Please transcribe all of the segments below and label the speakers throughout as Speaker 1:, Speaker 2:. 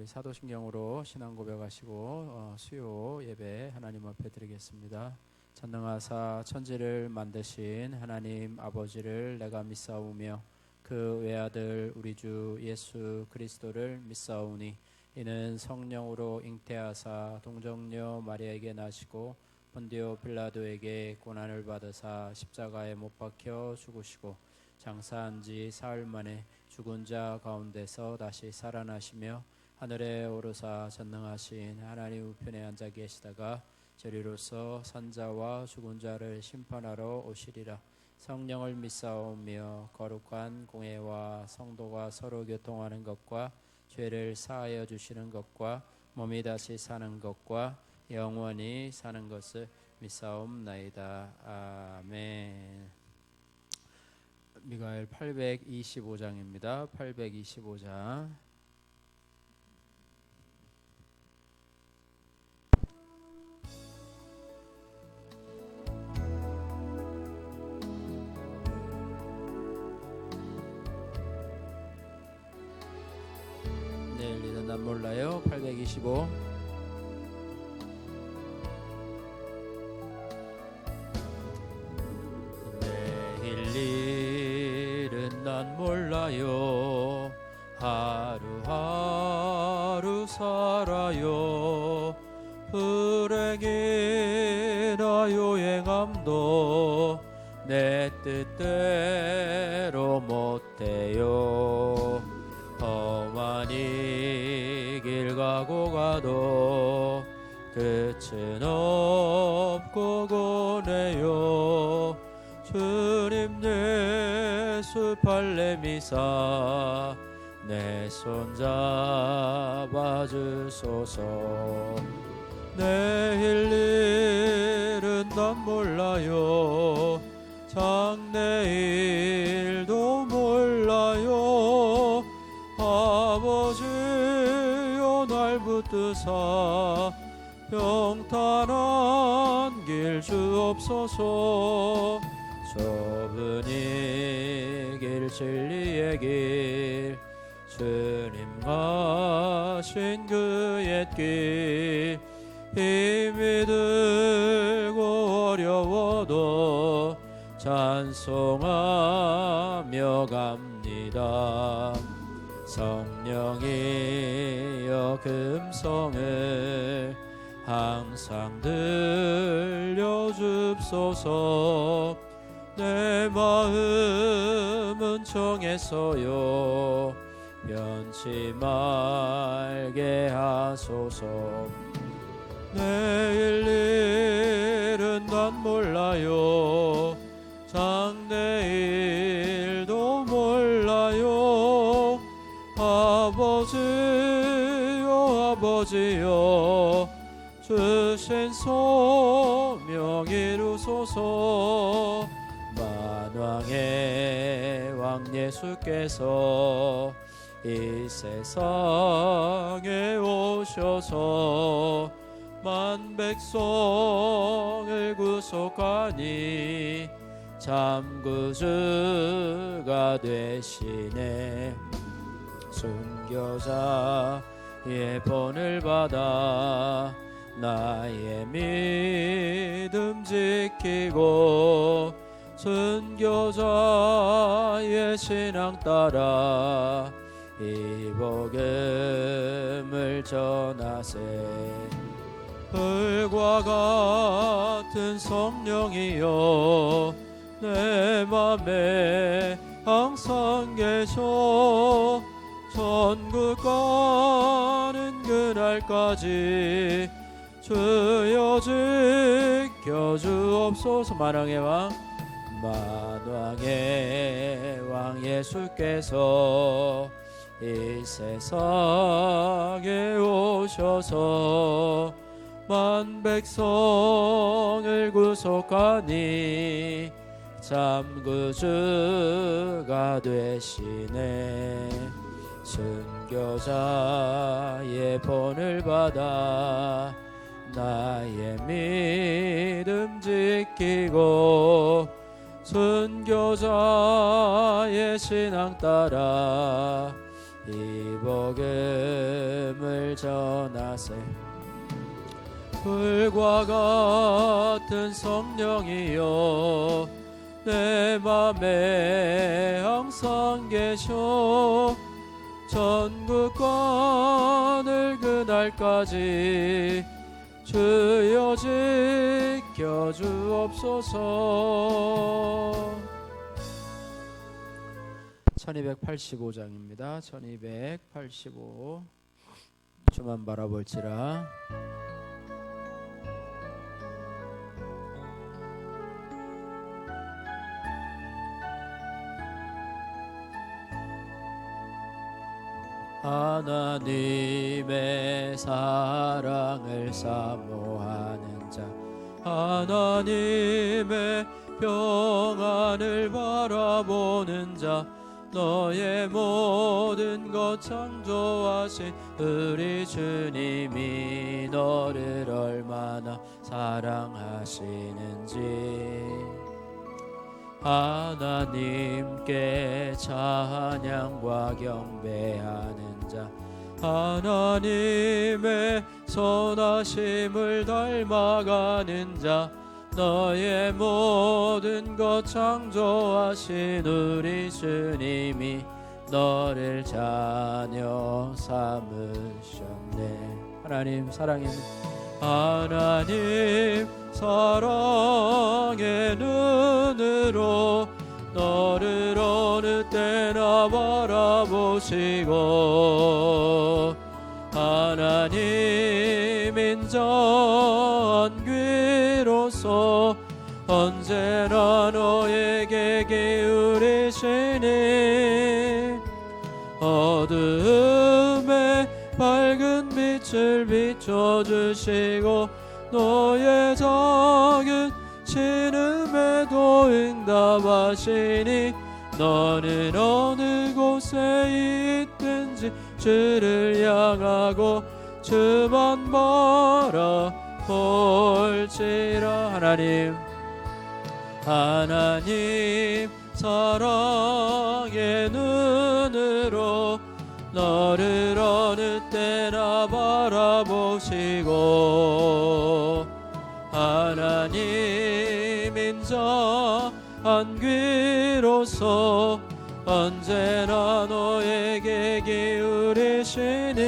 Speaker 1: 우리 사도신경으로 신앙 고백하시고 수요 예배 하나님 앞에 드리겠습니다. 전능하사 천지를 만드신 하나님 아버지를 내가 믿사오며 그 외아들 우리 주 예수 그리스도를 믿사오니 이는 성령으로 잉태하사 동정녀 마리아에게 나시고 본디오 빌라도에게 고난을 받으사 십자가에 못 박혀 죽으시고 장사한 지 사흘 만에 죽은 자 가운데서 다시 살아나시며 하늘에 오르사 전능하신 하나님 우편에 앉아 계시다가 저리로서 산자와 죽은 자를 심판하러 오시리라. 성령을 믿사오며 거룩한 공회와 성도가 서로 교통하는 것과 죄를 사하여 주시는 것과 몸이 다시 사는 것과 영원히 사는 것을 믿사옵나이다. 아멘. 미가엘 825장입니다. 825장. 내일 일은 난 몰라요. 825. 내일 일은 난 몰라요. 하루하루 살아요. 불행이나 요행함도 내 뜻대로 못해요. 험한 이 길 가고 가도 끝은 없고 고네요. 주님 예수 발레미사 내 손 잡아주소서. 내일 일은 난 몰라요. 장래일도 몰라요. 아버지여 날 붙드사 평탄한 길 주옵소서. 좁은 이 길 진리의 길 주님 가신 그 옛길 힘이 들고 어려워도 찬송하며 갑니다. 성령이여 금성을 항상 들려줍소서. 내 마음은 정했어요. 변치 말게 하소서. 내일 일은 난 몰라요. 장래일도 몰라요. 아버지요 아버지요 주신 소명 이루소서. 만왕의 왕 예수께서 이 세상에 오셔서 만 백성을 구속하니 참 구주가 되시네. 순교자의 본을 받아 나의 믿음 지키고 순교자의 신앙 따라 이 복음을 전하세. 불과 같은 성령이여 내 맘에 항상 계셔. 천국 가는 그날까지 주여 지켜주옵소서. 만왕의 왕 예수께서 이 세상에 오셔서 만 백성을 구속하니 참 구주가 되시네. 순교자의 본을 받아 나의 믿음 지키고 순교자의 신앙 따라 이 복음을 전하세. 불과 같은 성령이여 내 맘에 항상 계셔 전국권을 그날까지 주여 지켜주옵소서. 1285장입니다. 1285. 주만 바라볼지라. 하나님의 사랑을 사모하는 자, 하나님의 평안을 바라보는 자, 너의 모든 것 창조하신 우리 주님이 너를 얼마나 사랑하시는지 하나님께 찬양과 경배하는 자, 하나님의 선하심을 닮아가는 자, 너의 모든 것 창조하신 우리 주님이 너를 자녀 삼으셨네. 하나님 사랑의 하나님 사랑의 눈으로 너를 어느 때나 바라보시고 하나님 인자한 귀로서 언제나 너에게 기울이시니 어두움에 밝은 빛을 비춰주시고 너의 작은 신음에도 응답하시니 너는 어느 곳에 있든지 주를 향하고 주만 바라볼지라. 하나님 사랑의 눈으로 너를 어느 때나 바라보시고 하나님 인자한 귀로서 언제나 너에게 기울이시니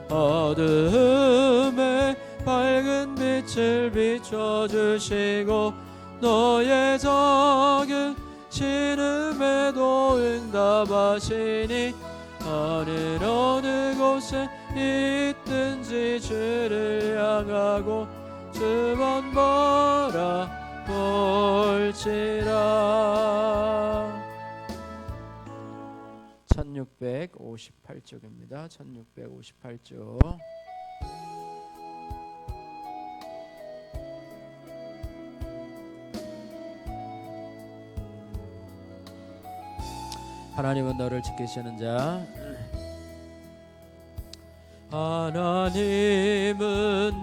Speaker 1: 어두움에 밝은 빛을 비춰주시고 너의 작은 신음에도 응답하시니 어느 곳에 있든지 주를 향하고 주만 바라볼지라. 1658쪽입니다. 1658쪽. 하나님은 너를 지키시는 자, 하나님은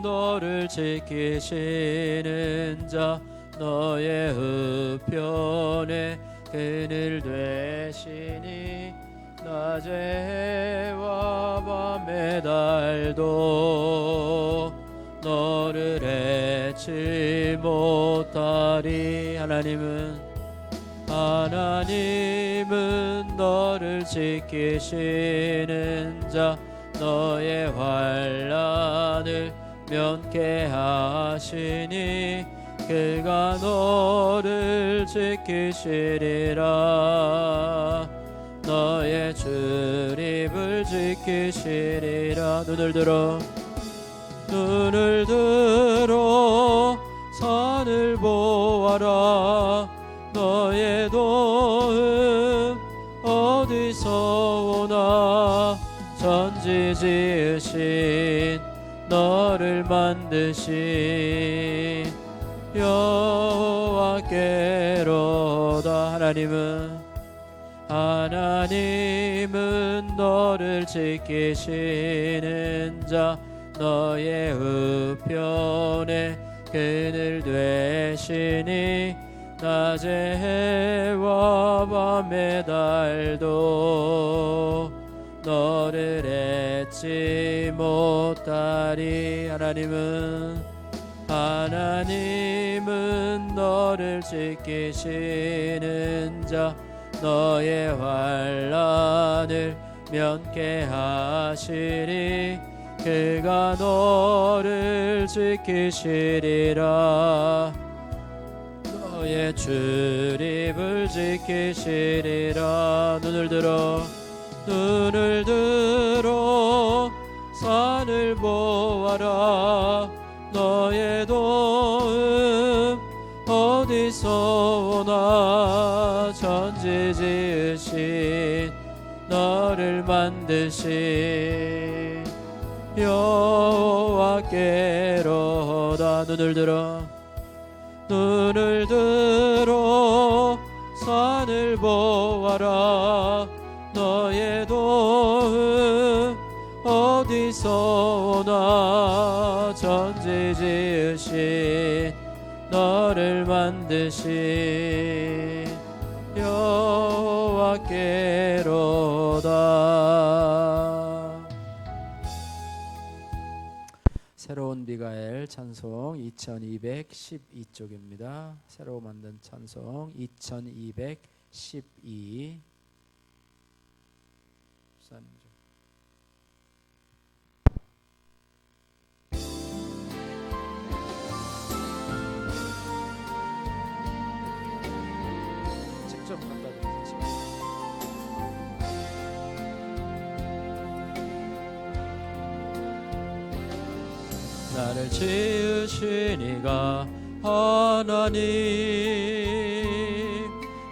Speaker 1: 너를 지키시는 자, 너의 우편에 그늘 되시니 낮에 해와 밤에 달도 너를 해치 못하리. 하나님은 너를 지키시는 자, 너의 환난을 면케하시니 그가 너를 지키시리라. 너의 출입을 지키시리라. 눈을 들어 산을 보아라. 너의 도움 어디서 오나. 천지 지으신 너를 만드신 여호와께로다. 하나님은 너를 지키시는 자, 너의 우편에 그늘 되시니 낮의 해와 밤의 달도 너를 잊지 못하리. 하나님은 너를 지키시는 자, 너의 환난을 면케하시리. 그가 너를 지키시리라. 너의 출입을 지키시리라. 눈을 들어 산을 보아라. 너의 도움 어디서 오나. 천지 지으신 너를 만드신 여호와께로다. 눈을 들어 산을 보아라. 너의 도움 어디서 오나. 천지 지으신 너를 만드신 여호와께로다. 새로운 미가엘 찬송 2212쪽입니다. 새로 만든 찬송 2212. 직접 갖다 드리겠습니다. 나를 지으신 이가 하나님,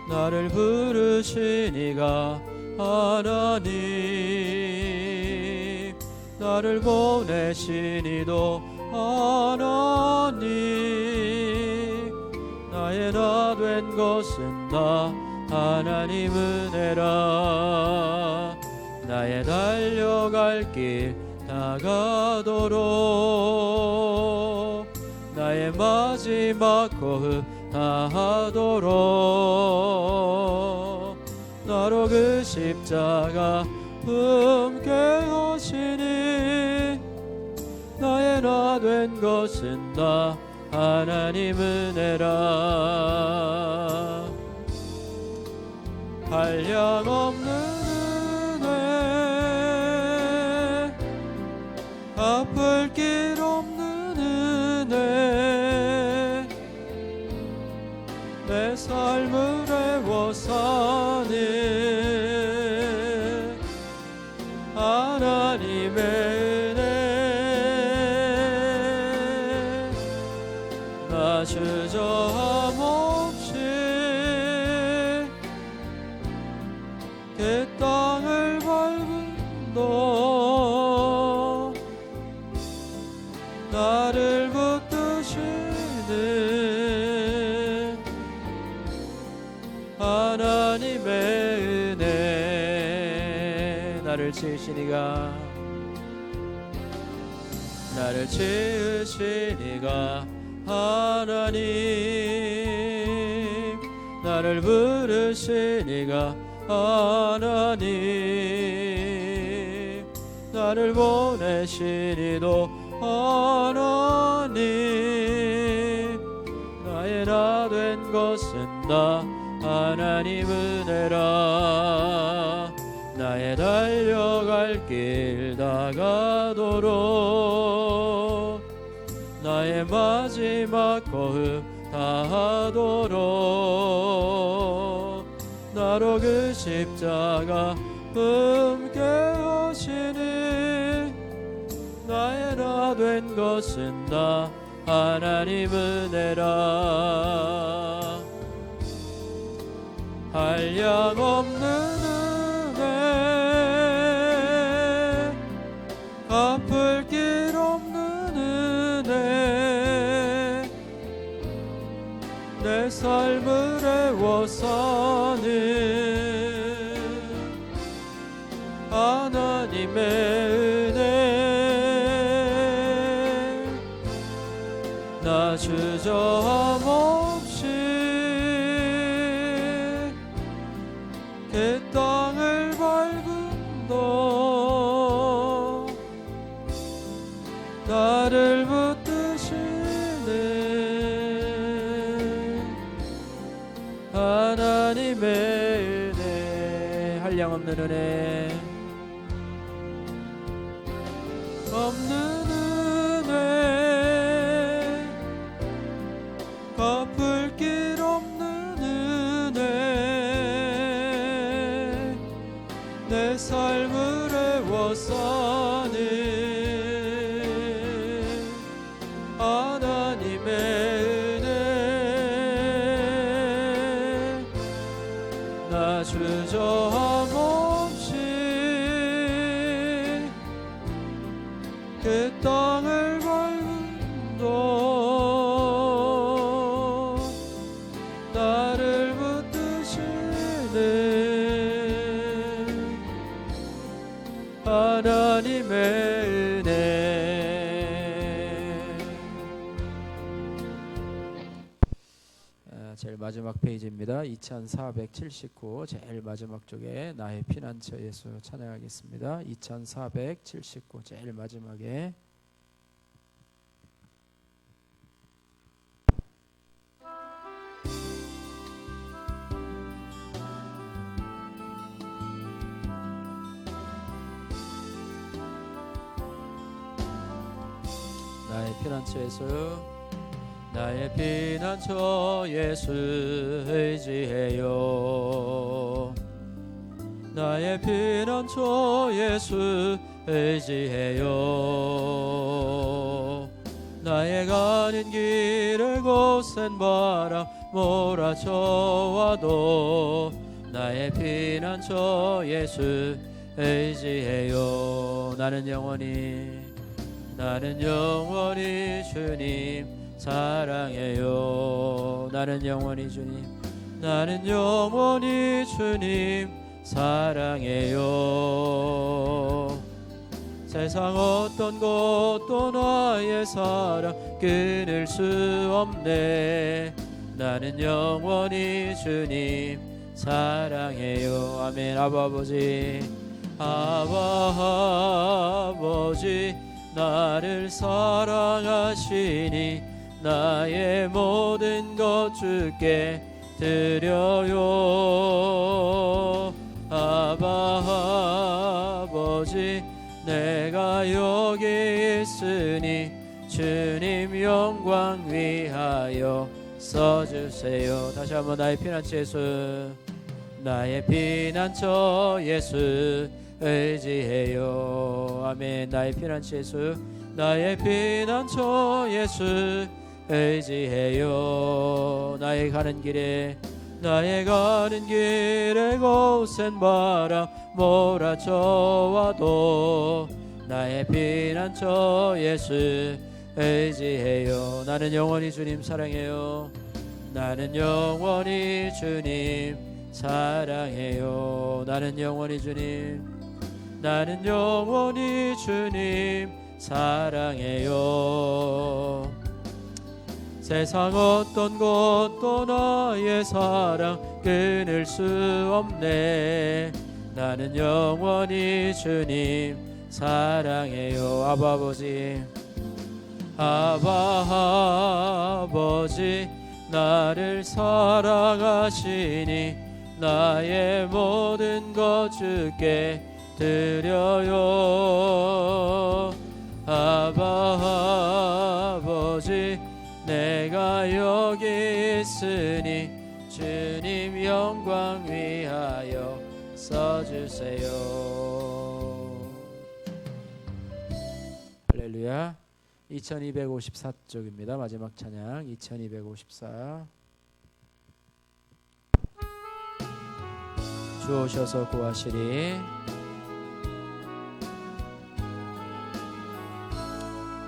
Speaker 1: 나를 부르신 이가 하나님, 나를 보내신 이도 하나님. 나의 나 된 것은 나 하나님 은혜라. 나의 달려갈 길 다가도록, 나의 마지막 호흡 다하도록, 나로 그 십자가 품게 하시니. 나의 나 된 것은 나 하나님 은혜라. 한량없는 은혜, 갚을 길 없는 은혜, 내 삶을 애워사는 하나님의 은혜. 나 주저함 없이 그 땅을 밟은도 나를 붙드시는 하나님의 은혜. 나를 지으신 이가 하나님, 나를 부르신 이가 하나님, 나를 보내신 이도 하나님. 나의 나 된 것은 나 하나님 은혜라. 나의 달려갈 길 다가도록, 나의 마지막 호흡 다하도록, 나로 그 십자가 품게 하시니. 나의 나 된 것은 나 하나님 은혜라. 한량없는 은혜, 갚을 길 없는 은혜, 내 삶을 애워사는 하나님의 은혜. 나 주저함 없이 하나님의 은혜, 한량없는 은혜, 없는 은혜, 갚을 길 없는 은혜, 내 삶을 애워싸는 하나님의 은혜, 나 주저함 없이 그 땅을 밟음도 나를 붙드시는 하나님의 은혜. 제일 마지막 페이지입니다. 2479 제일 마지막 쪽에 나의 피난처 예수 찬양하겠습니다. 2479 제일 마지막에 나의 피난처 예수, 나의 피난처 예수 의지해요. 나의 피난처 예수 의지해요. 나의 가는 길에 거센 바람 몰아쳐와도 나의 피난처 예수 의지해요. 나는 영원히 주님 사랑해요. 나는 영원히 주님 사랑해요. 세상 어떤 것도 나의 사랑 끊을 수 없네. 나는 영원히 주님 사랑해요. 아멘. 아버지 나를 사랑하시니 나의 모든 것 주께 드려요. 아버지 내가 여기 있으니 주님 영광 위하여 써주세요. 다시 한번 나의 피난처 예수, 나의 피난처 예수 의지해요. 아멘. 나의 피난처 예수, 나의 피난처 예수 의지해요. 나의 가는 길에 거센 바람 몰아쳐와도 나의 피난처 예수 의지해요. 나는 영원히 주님 사랑해요. 나는 영원히 주님 사랑해요. 나는 영원히 주님 사랑해요. 세상 어떤 것도 나의 사랑 끊을 수 없네. 나는 영원히 주님 사랑해요. 아버지 나를 사랑하시니 나의 모든 것 주께 드려요. 아버지 내가 여기 있으니 주님 영광 위하여 써주세요. 할렐루야. 2254쪽입니다. 마지막 찬양 2254. 주 오셔서 구하시리.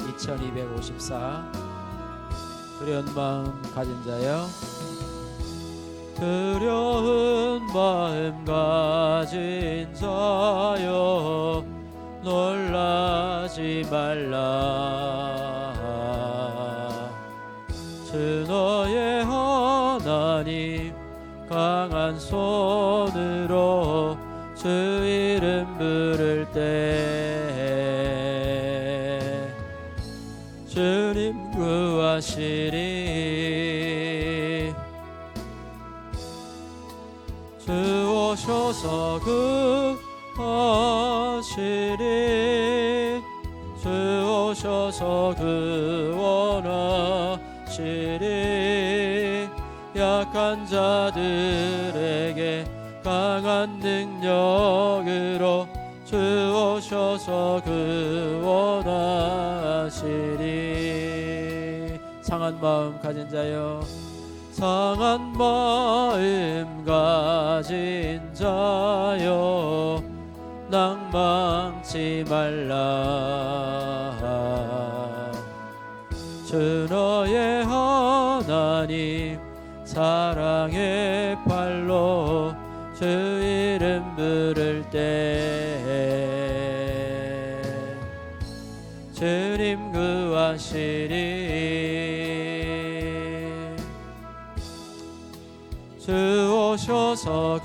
Speaker 1: 2254. 두려운 마음 가진 자여, 두려운 마음 가진 자여 놀라지 말라. 주 너의 하나님 강한 손으로 주 이름 부를 때 주님 구하시리. 오셔서 구하시리 주 오셔서 구원하시리 약한 자들에게 강한 능력으로 주 오셔서 구원하시리 상한 마음 가진 자여 상한 마음 가진 자여 낭망치 말라 주 너의 하나님 사랑의 팔로 주 이름 부를 때 주님 구하시리 주 오셔서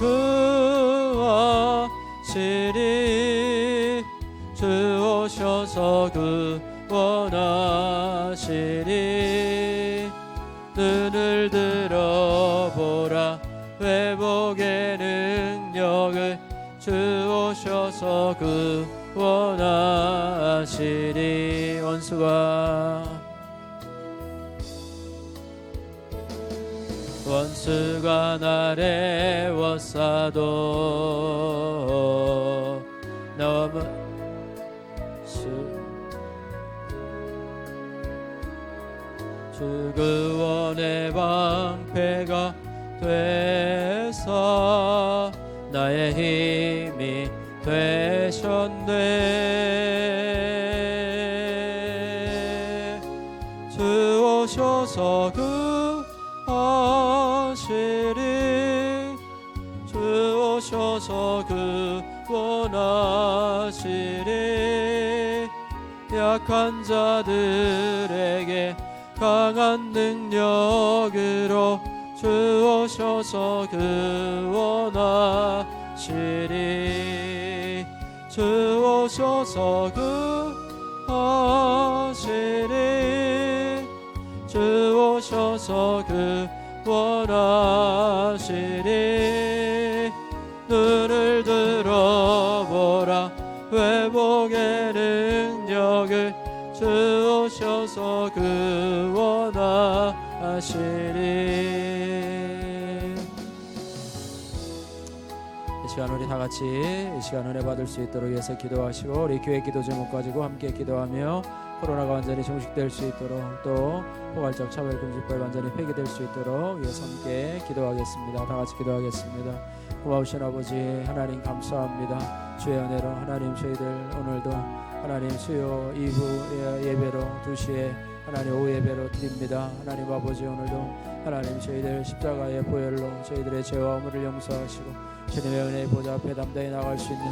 Speaker 1: 구하시리 주 오셔서 구원하시리 눈을 들어보라 회복의 능력을 주 오셔서 구원하시리 원수가 나를 에워싸도 너무 주 구원의 방패가 되사 나의 힘이 되셨네 주 오셔서 구하시리 주 오셔서 구원하시리 약한 자들에게 강한 능력으로 주 오셔서 구원하시리 주 오셔서 구하시리 주 오셔서 구원하시리 눈을 들어보라 회복의 능력을 주 오셔서 구원하시리 이 시간 우리 다같이 이 시간 은혜 받을 수 있도록 위해서 기도하시고 우리 교회 기도 제목 가지고 함께 기도하며 코로나가 완전히 종식될 수 있도록 또 포괄적 차별금지법 완전히 폐기될 수 있도록 위해서 함께 기도하겠습니다. 다같이 기도하겠습니다. 고마우신 아버지 하나님 감사합니다. 주의 은혜로 하나님 저희들 오늘도 하나님 수요 2부 예배로 2시에 하나님 오후 예배로 드립니다. 하나님 아버지 오늘도 하나님 저희들 십자가의 보혈로 저희들의 죄와 허물을 용서하시고 주님의 은혜의 보좌 앞에 담대히 나갈 수 있는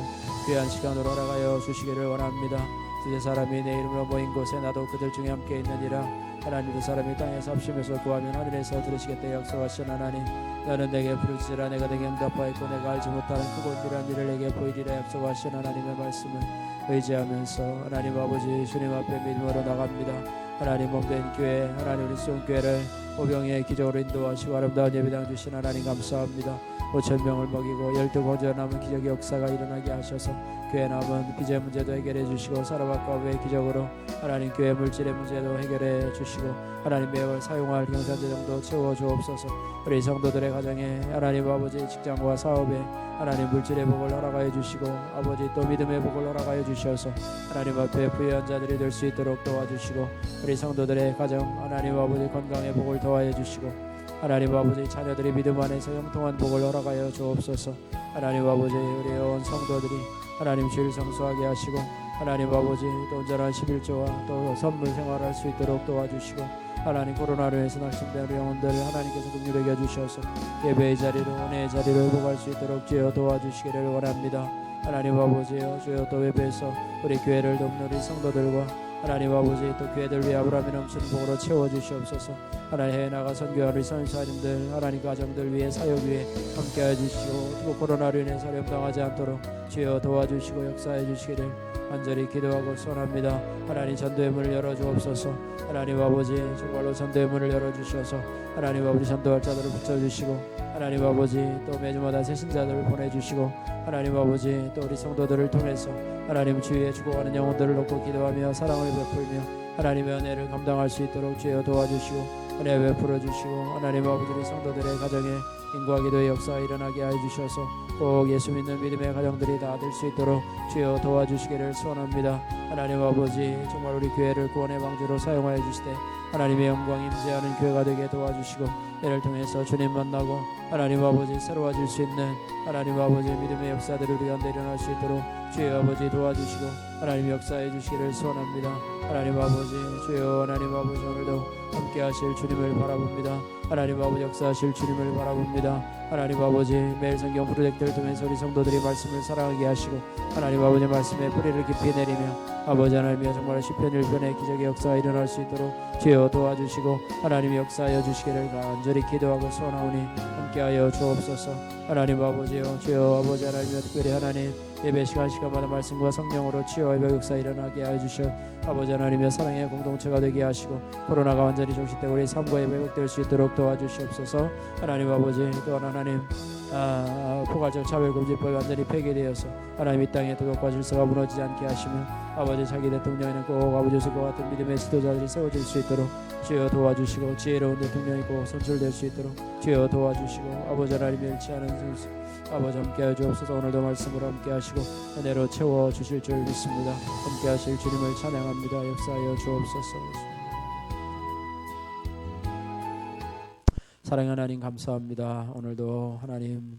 Speaker 1: 귀한 시간으로 허락하여 주시기를 원합니다. 두 사람이 내 이름으로 모인 곳에 나도 그들 중에 함께 있느니라. 하나님 두 사람이 땅에서 합심해서 구하면 하늘에서 들으시겠다 약속하신 하나님 너는 내게 부르짖으라 내가 내게 응답하였고 내가 알지 못하는 크고 은밀한 일을 내게 보이리라 약속하신 하나님의 말씀을 의지하면서 하나님 아버지 주님 앞에 믿음으로 나갑니다. 하나님 몸된 교회 하나님 우리 수원교회를 오병의 기적으로 인도하시고 아름다운 예배당 주신 하나님 감사합니다. 5,000명을 먹이고 12번째 남은 기적의 역사가 일어나게 하셔서 교회 남은 빚의 문제도 해결해 주시고 사람과 외의 기적으로 하나님 교회 물질의 문제도 해결해 주시고 하나님 매월 사용할 경산재정도 채워 주옵소서. 우리 성도들의 가정에 하나님 아버지 직장과 사업에 하나님 물질의 복을 허락하여 주시고 아버지 또 믿음의 복을 허락하여 주셔서 하나님 앞에 부유한 자들이 될 수 있도록 도와주시고 우리 성도들의 가정 하나님 아버지 건강의 복을 더하여 주시고 하나님 아버지 자녀들이 믿음 안에서 형통한 복을 허락하여 주옵소서. 하나님 아버지 우리 온 성도들이 하나님 주일 성수하게 하시고 하나님 아버지 또 온전한 11조와 또 선물 생활할 수 있도록 도와주시고 하나님 코로나로 인해서 낙심된 우리 영혼들을 하나님께서 긍휼히 여겨주셔서 예배의 자리로 은혜의 자리로 회복할 수 있도록 주여 도와주시기를 원합니다. 하나님 아버지여 주여 또 예배에서 우리 교회를 돕는 우리 성도들과 하나님 아버지 또 교회들 위해 아브라함이 넘치는 복으로 채워주시옵소서. 하나님 해외 나가 선교하는 우리 선교사님들 하나님 가정들 위해 사역 위해 함께해 주시고 또 코로나로 인해서 어려움 당하지 않도록 주여 도와주시고 역사해 주시기를 간절히 기도하고 소원합니다. 하나님 전도의 문을 열어주옵소서. 하나님 아버지 정말로 전도의 문을 열어주셔서 하나님 아버지 전도할 자들을 붙여주시고 하나님 아버지 또 매주마다 새신자들을 보내주시고 하나님 아버지 또 우리 성도들을 통해서 하나님 주위에 죽어가는 영혼들을 놓고 기도하며 사랑을 베풀며 하나님의 은혜를 감당할 수 있도록 주여 도와주시고 은혜 베풀어 주시고 하나님 아버지 우리 성도들의 가정에 인과 기도의 역사가 일어나게 하여 주셔서 꼭 예수 믿는 믿음의 가정들이 다 될 수 있도록 주여 도와주시기를 소원합니다. 하나님 아버지 정말 우리 교회를 구원의 방주로 사용하여 주시되 하나님의 영광 임재하는 교회가 되게 도와주시고 이를 통해서 주님 만나고 하나님 아버지 새로워질 수 있는 하나님 아버지 믿음의 역사들을 우리 가운데 일어날 수 있도록 주여 아버지 도와주시고 하나님 역사해 주시기를 소원합니다. 하나님 아버지 주여 하나님 아버지 오늘도 함께 하실 주님을 바라봅니다. 하나님 아버지 역사하실 주님을 바라봅니다. 하나님 아버지 매일 성경 프로젝트를 통해서 우리 성도들이 말씀을 사랑하게 하시고 하나님 아버지 말씀에 뿌리를 깊이 내리며 아버지 하나님이여 정말 시편 1편의 기적의 역사가 일어날 수 있도록 주여 도와주시고 하나님 역사하여 주시기를 간절히 기도하고 소원하오니 함께하여 주옵소서. 하나님 아버지여 주여 아버지 하나님이여 특별히 하나님 예배 시간마다 말씀과 성령으로 치유와 회복 역사 일어나게 하여 주셔 아버지 하나님의 사랑의 공동체가 되게 하시고 코로나가 완전히 종식되고 우리 삶과 예배 회복될 수 있도록 도와주시옵소서. 하나님 아버지 또한 하나님 포괄적 차별금지법이 완전히 폐기되어서 하나님 이 땅의 도덕과 질서가 무너지지 않게 하시며 아버지 자기 대통령에는 꼭 아버지 예수와 같은 믿음의 지도자들이 세워질 수 있도록 주여 도와주시고 지혜로운 대통령이 꼭 선출될 수 있도록 주여 도와주시고 아버지 하나님 일치하는 선수 아버지 함께하여 주옵소서. 오늘도 말씀으로 함께하시고 은혜로 채워주실 줄 믿습니다. 함께하실 주님을 찬양합니다. 역사하여 주옵소서. 사랑하는 하나님 감사합니다. 오늘도 하나님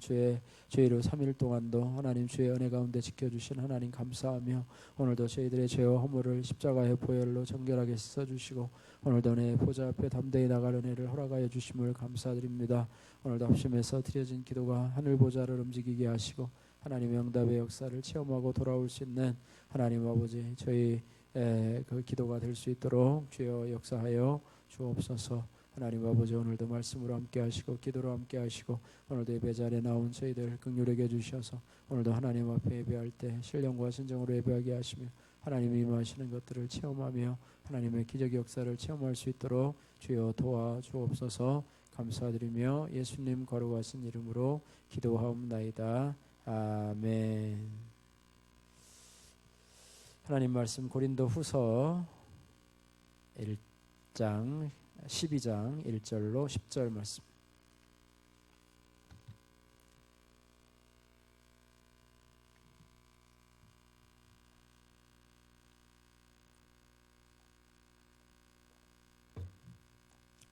Speaker 1: 주의로 3일 동안도 하나님 주의 은혜 가운데 지켜주신 하나님 감사하며 오늘도 저희들의 죄와 허물을 십자가의 보혈로 정결하게 씻어주시고 오늘도 내 보좌 앞에 담대히 나갈 은혜를 허락하여 주심을 감사드립니다. 오늘도 합심해서 드려진 기도가 하늘 보좌를 움직이게 하시고 하나님의 응답의 역사를 체험하고 돌아올 수 있는 하나님 아버지 저희 그 기도가 될 수 있도록 주여 역사하여 주옵소서. 하나님 아버지 오늘도 말씀으로 함께 하시고 기도로 함께 하시고 오늘도 예배 자리에 나온 저희들 긍휼하게 해주셔서 오늘도 하나님 앞에 예배할 때 신령과 신정으로 예배하게 하시며 하나님이 임하시는 것들을 체험하며 하나님의 기적의 역사를 체험할 수 있도록 주여 도와주옵소서. 감사드리며 예수님 거룩하신 이름으로 기도하옵나이다. 아멘. 하나님 말씀 고린도 후서 1장 12장 1절로 10절 말씀.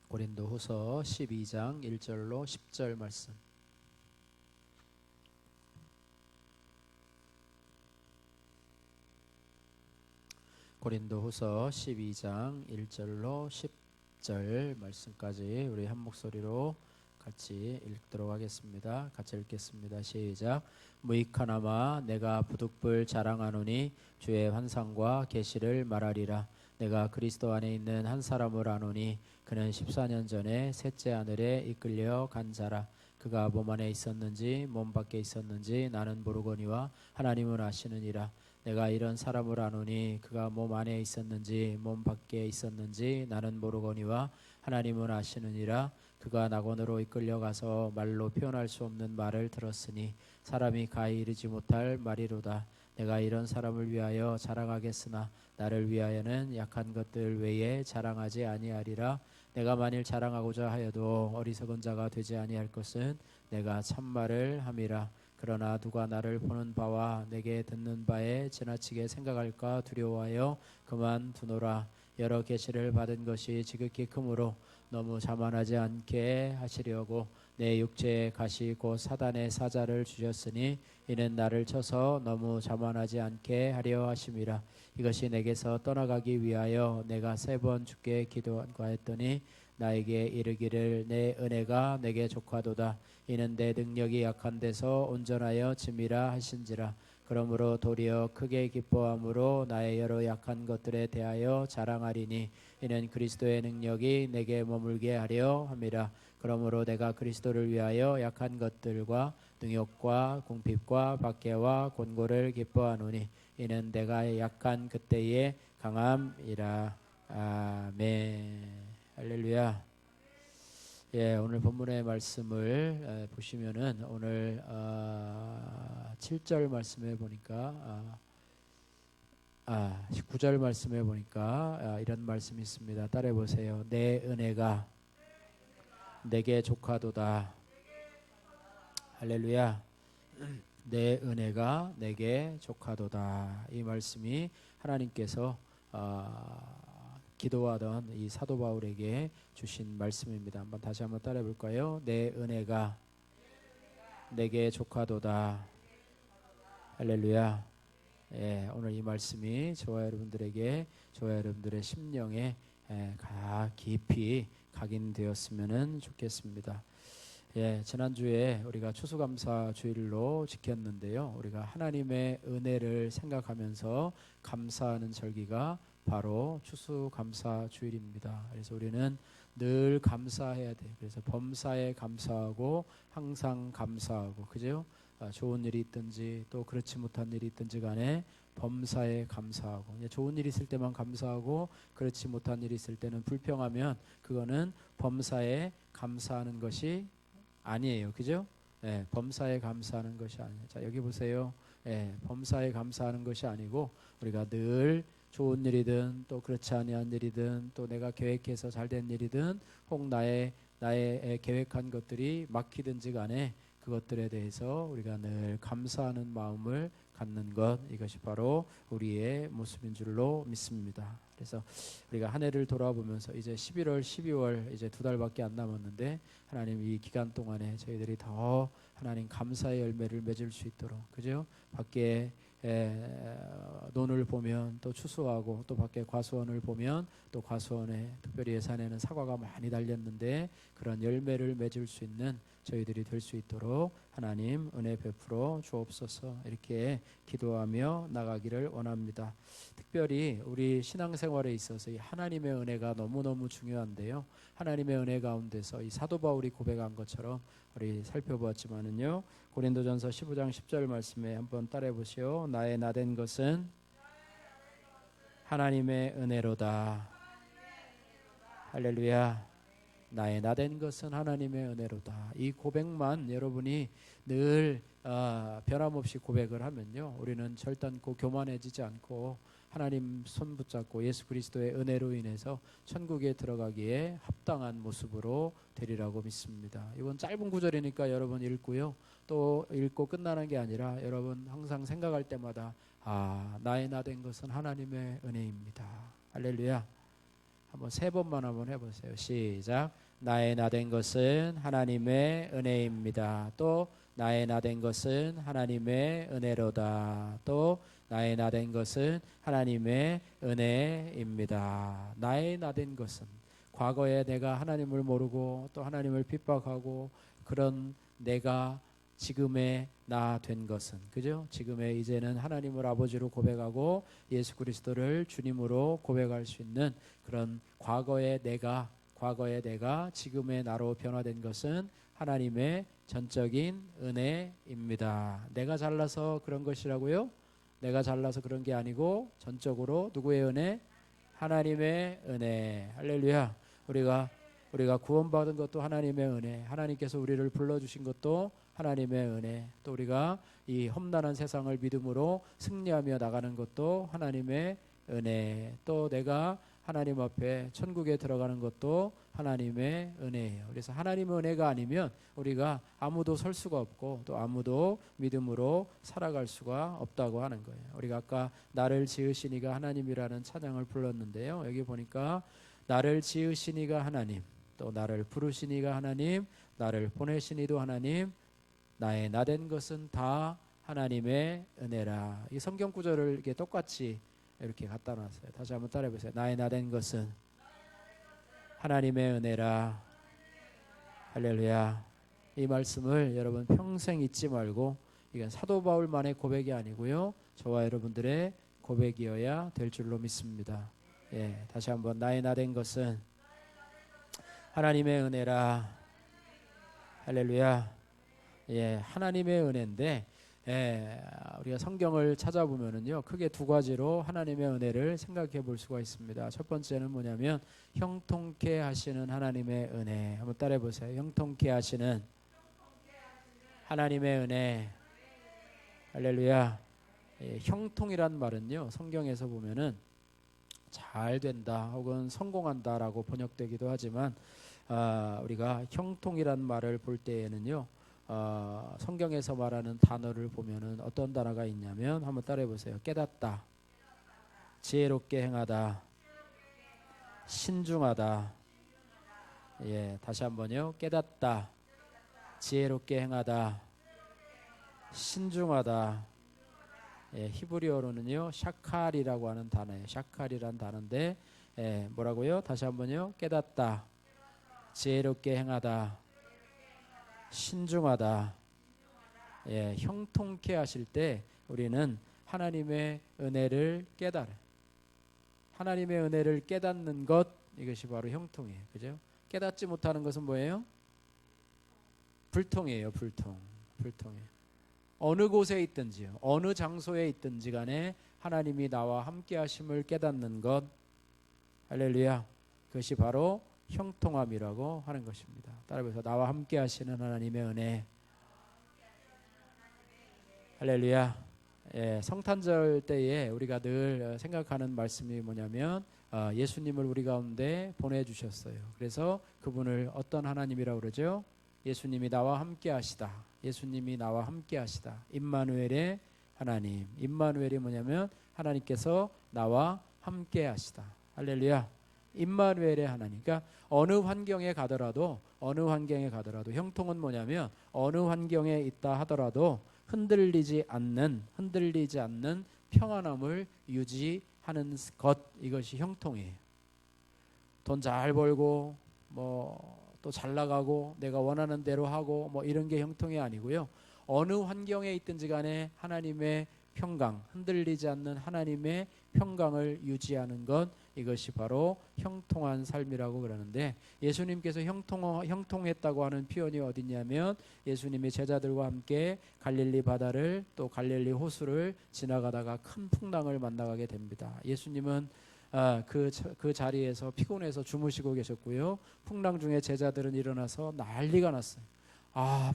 Speaker 1: 고린도후서 12장 1절로 10절 말씀. 고린도후서 12장 1절로 10절 말씀까지 우리 한 목소리로 같이 읽도록 하겠습니다. 같이 읽겠습니다. 시작. 무익하나마 내가 부득불 자랑하노니 주의 환상과 계시를 말하리라. 내가 그리스도 안에 있는 한 사람을 아노니 그는 14년 전에 셋째 하늘에 이끌려 간 자라. 그가 몸 안에 있었는지 몸 밖에 있었는지 나는 모르거니와 하나님은 아시느니라. 내가 이런 사람을 아노니 그가 몸 안에 있었는지 몸 밖에 있었는지 나는 모르거니와 하나님은 아시느니라. 그가 낙원으로 이끌려가서 말로 표현할 수 없는 말을 들었으니 사람이 가히 이르지 못할 말이로다. 내가 이런 사람을 위하여 자랑하겠으나 나를 위하여는 약한 것들 외에 자랑하지 아니하리라. 내가 만일 자랑하고자 하여도 어리석은 자가 되지 아니할 것은 내가 참말을 함이라. 그러나 누가 나를 보는 바와 내게 듣는 바에 지나치게 생각할까 두려워하여 그만두노라. 여러 계시를 받은 것이 지극히 크므로 너무 자만하지 않게 하시려고 내 육체에 가시 곧 사단의 사자를 주셨으니 이는 나를 쳐서 너무 자만하지 않게 하려 하심이라. 이것이 내게서 떠나가기 위하여 내가 3번 주께 기도하였더니 나에게 이르기를 내 은혜가 내게 족하도다. 이는 내 능력이 약한 데서 온전하여 짐이라 하신지라. 그러므로 도리어 크게 기뻐함으로 나의 여러 약한 것들에 대하여 자랑하리니 이는 그리스도의 능력이 내게 머물게 하려 함이라. 그러므로 내가 그리스도를 위하여 약한 것들과 능욕과 궁핍과 박해와 곤고를 기뻐하노니 이는 내가 약한 그때의 강함이라. 아멘. 할렐루야. 예, 오늘 본문의 말씀을 보시면은 오늘 7절 말씀에 보니까 19절 말씀에 보니까 이런 말씀이 있습니다. 따라해 보세요. 내 은혜가 내게 족하도다. 할렐루야. 내 은혜가 내게 족하도다. 이 말씀이 하나님께서 기도하던 이 사도 바울에게 주신 말씀입니다. 한번 다시 한번 따라해 볼까요? 내 은혜가 내게 족하도다. 할렐루야. 예, 오늘 이 말씀이 저와 여러분들에게, 저와 여러분들의 심령에 깊이 각인되었으면 좋겠습니다. 예, 지난주에 우리가 추수감사 주일로 지켰는데요. 우리가 하나님의 은혜를 생각하면서 감사하는 절기가 바로 추수감사 주일입니다. 그래서 우리는 늘 감사해야 돼요. 그래서 범사에 감사하고 항상 감사하고, 그죠? 좋은 일이 있든지 또 그렇지 못한 일이 있든지 간에 범사에 감사하고, 좋은 일이 있을 때만 감사하고 그렇지 못한 일이 있을 때는 불평하면 그거는 범사에 감사하는 것이 아니에요. 그죠? 예, 범사에 감사하는 것이 아니에요. 자, 여기 보세요. 예, 범사에 감사하는 것이 아니고 우리가 늘 좋은 일이든 또 그렇지 아니한 일이든 또 내가 계획해서 잘된 일이든 혹 나의 계획한 것들이 막히든지 간에 그것들에 대해서 우리가 늘 감사하는 마음을 갖는 것, 이것이 바로 우리의 모습인 줄로 믿습니다. 그래서 우리가 한 해를 돌아보면서 이제 11월, 12월 이제 2달밖에 안 남았는데 하나님 이 기간 동안에 저희들이 더 하나님 감사의 열매를 맺을 수 있도록, 그죠? 밖에 논을 보면 또 추수하고 또 밖에 과수원을 보면 또 과수원에 특별히 예산에는 사과가 많이 달렸는데 그런 열매를 맺을 수 있는 저희들이 될 수 있도록 하나님 은혜 베풀어 주옵소서, 이렇게 기도하며 나가기를 원합니다. 특별히 우리 신앙생활에 있어서 이 하나님의 은혜가 너무너무 중요한데요. 하나님의 은혜 가운데서 이 사도 바울이 고백한 것처럼 우리 살펴보았지만은요, 고린도전서 15장 10절 말씀에 한번 따라해 보시오. 나의 나된 것은 하나님의 은혜로다. 할렐루야. 나의 나된 것은 하나님의 은혜로다. 이 고백만 여러분이 늘 변함없이 고백을 하면요, 우리는 절단코 교만해지지 않고 하나님 손 붙잡고 예수 그리스도의 은혜로 인해서 천국에 들어가기에 합당한 모습으로 되리라고 믿습니다. 이건 짧은 구절이니까 여러분 읽고요, 또 읽고 끝나는 게 아니라 여러분 항상 생각할 때마다 나의 나된 것은 하나님의 은혜입니다. 할렐루야. 한번 3번만 한번 해보세요. 시작. 나의 나된 것은 하나님의 은혜입니다. 또 나의 나된 것은 하나님의 은혜로다. 또 나의 나된 것은 하나님의 은혜입니다. 나의 나된 것은, 과거에 내가 하나님을 모르고 또 하나님을 핍박하고 그런 내가 지금의 나 된 것은, 그죠? 지금의 이제는 하나님을 아버지로 고백하고 예수 그리스도를 주님으로 고백할 수 있는 그런 과거의 내가 지금의 나로 변화된 것은 하나님의 전적인 은혜입니다. 내가 잘나서 그런 것이라고요? 내가 잘나서 그런 게 아니고 전적으로 누구의 은혜? 하나님의 은혜. 할렐루야. 우리가 구원받은 것도 하나님의 은혜, 하나님께서 우리를 불러주신 것도 하나님의 은혜, 또 우리가 이 험난한 세상을 믿음으로 승리하며 나가는 것도 하나님의 은혜, 또 내가 하나님 앞에 천국에 들어가는 것도 하나님의 은혜예요. 그래서 하나님의 은혜가 아니면 우리가 아무도 설 수가 없고 또 아무도 믿음으로 살아갈 수가 없다고 하는 거예요. 우리가 아까 나를 지으신 이가 하나님이라는 찬양을 불렀는데요, 여기 보니까 나를 지으신 이가 하나님, 또 나를 부르신 이가 하나님, 나를 보내신 이도 하나님, 나의 나된 것은 다 하나님의 은혜라. 이 성경 구절을 이렇게 똑같이 이렇게 갖다 놨어요. 다시 한번 따라해 보세요. 나의 나된 것은 하나님의 은혜라. 할렐루야. 이 말씀을 여러분 평생 잊지 말고, 이건 사도 바울만의 고백이 아니고요, 저와 여러분들의 고백이어야 될 줄로 믿습니다. 예, 다시 한번 나의 나된 것은 하나님의 은혜라. 할렐루야. 예, 하나님의 은혜인데 우리가 성경을 찾아보면은요, 크게 두 가지로 하나님의 은혜를 생각해 볼 수가 있습니다. 첫 번째는 뭐냐면 형통케 하시는 하나님의 은혜. 한번 따라해 보세요. 형통케 하시는 하나님의 은혜. 할렐루야. 형통이란 말은요, 성경에서 보면은 잘 된다 혹은 성공한다라고 번역되기도 하지만 우리가 형통이란 말을 볼 때에는요, 성경에서 말하는 단어를 보면은 어떤 단어가 있냐면 한번 따라해 보세요. 깨닫다, 지혜롭게 행하다, 신중하다. 다시 한번요. 깨닫다, 지혜롭게 행하다, 신중하다. 히브리어로는요 샤칼이라고 하는 단어예요. 샤칼이란 단어인데 뭐라고요? 다시 한번요. 깨닫다, 지혜롭게 행하다, 신중하다. 형통케 하실 때 우리는 하나님의 은혜를 깨달아. 하나님의 은혜를 깨닫는 것, 이것이 바로 형통이에요. 그죠? 깨닫지 못하는 것은 뭐예요? 불통이에요. 불통이에요. 어느 곳에 있든지요, 어느 장소에 있든지 간에 하나님이 나와 함께 하심을 깨닫는 것, 할렐루야, 그것이 바로 형통함이라고 하는 것입니다. 따라해서 나와 함께 하시는 하나님의 은혜. 할렐루야. 성탄절 때에 우리가 늘 생각하는 말씀이 뭐냐면 예수님을 우리 가운데 보내주셨어요. 그래서 그분을 어떤 하나님이라고 그러죠? 예수님이 나와 함께 하시다. 예수님이 나와 함께 하시다. 임마누엘의 하나님. 임마누엘이 뭐냐면 하나님께서 나와 함께 하시다. 할렐루야. 임마누엘의 하나님. 그러니까 어느 환경에 가더라도 형통은 뭐냐면 어느 환경에 있다 하더라도 흔들리지 않는 평안함을 유지하는 것, 이것이 형통이에요. 돈 잘 벌고 또 잘 나가고 내가 원하는 대로 하고 이런 게 형통이 아니고요. 어느 환경에 있든지 간에 하나님의 평강, 흔들리지 않는 하나님의 평강을 유지하는 것, 이것이 바로 형통한 삶이라고 그러는데, 예수님께서 형통했다고 하는 표현이 어디냐면 예수님이 제자들과 함께 갈릴리 바다를 또 갈릴리 호수를 지나가다가 큰 풍랑을 만나게 됩니다. 예수님은 그 자리에서 피곤해서 주무시고 계셨고요. 풍랑 중에 제자들은 일어나서 난리가 났어요.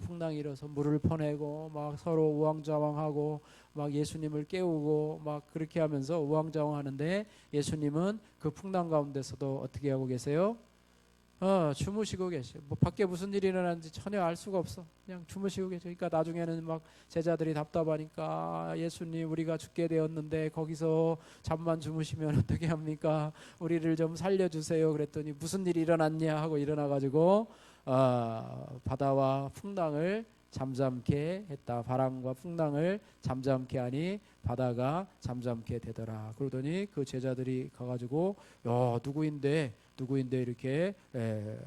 Speaker 1: 풍랑이 일어서 물을 퍼내고 막 서로 우왕좌왕하고 막 예수님을 깨우고 막 그렇게 하면서 우왕좌왕하는데, 예수님은 그 풍랑 가운데서도 어떻게 하고 계세요? 주무시고 계셔. 밖에 무슨 일이 일어나는지 전혀 알 수가 없어. 그냥 주무시고 계셔. 그러니까 나중에는 막 제자들이 답답하니까 예수님, 우리가 죽게 되었는데 거기서 잠만 주무시면 어떻게 합니까? 우리를 좀 살려주세요. 그랬더니 무슨 일이 일어났냐 하고 일어나가지고 바다와 풍랑을 잠잠케 했다. 바람과 풍랑을 잠잠케 하니 바다가 잠잠케 되더라. 그러더니 그 제자들이 가가지고 누구인데 이렇게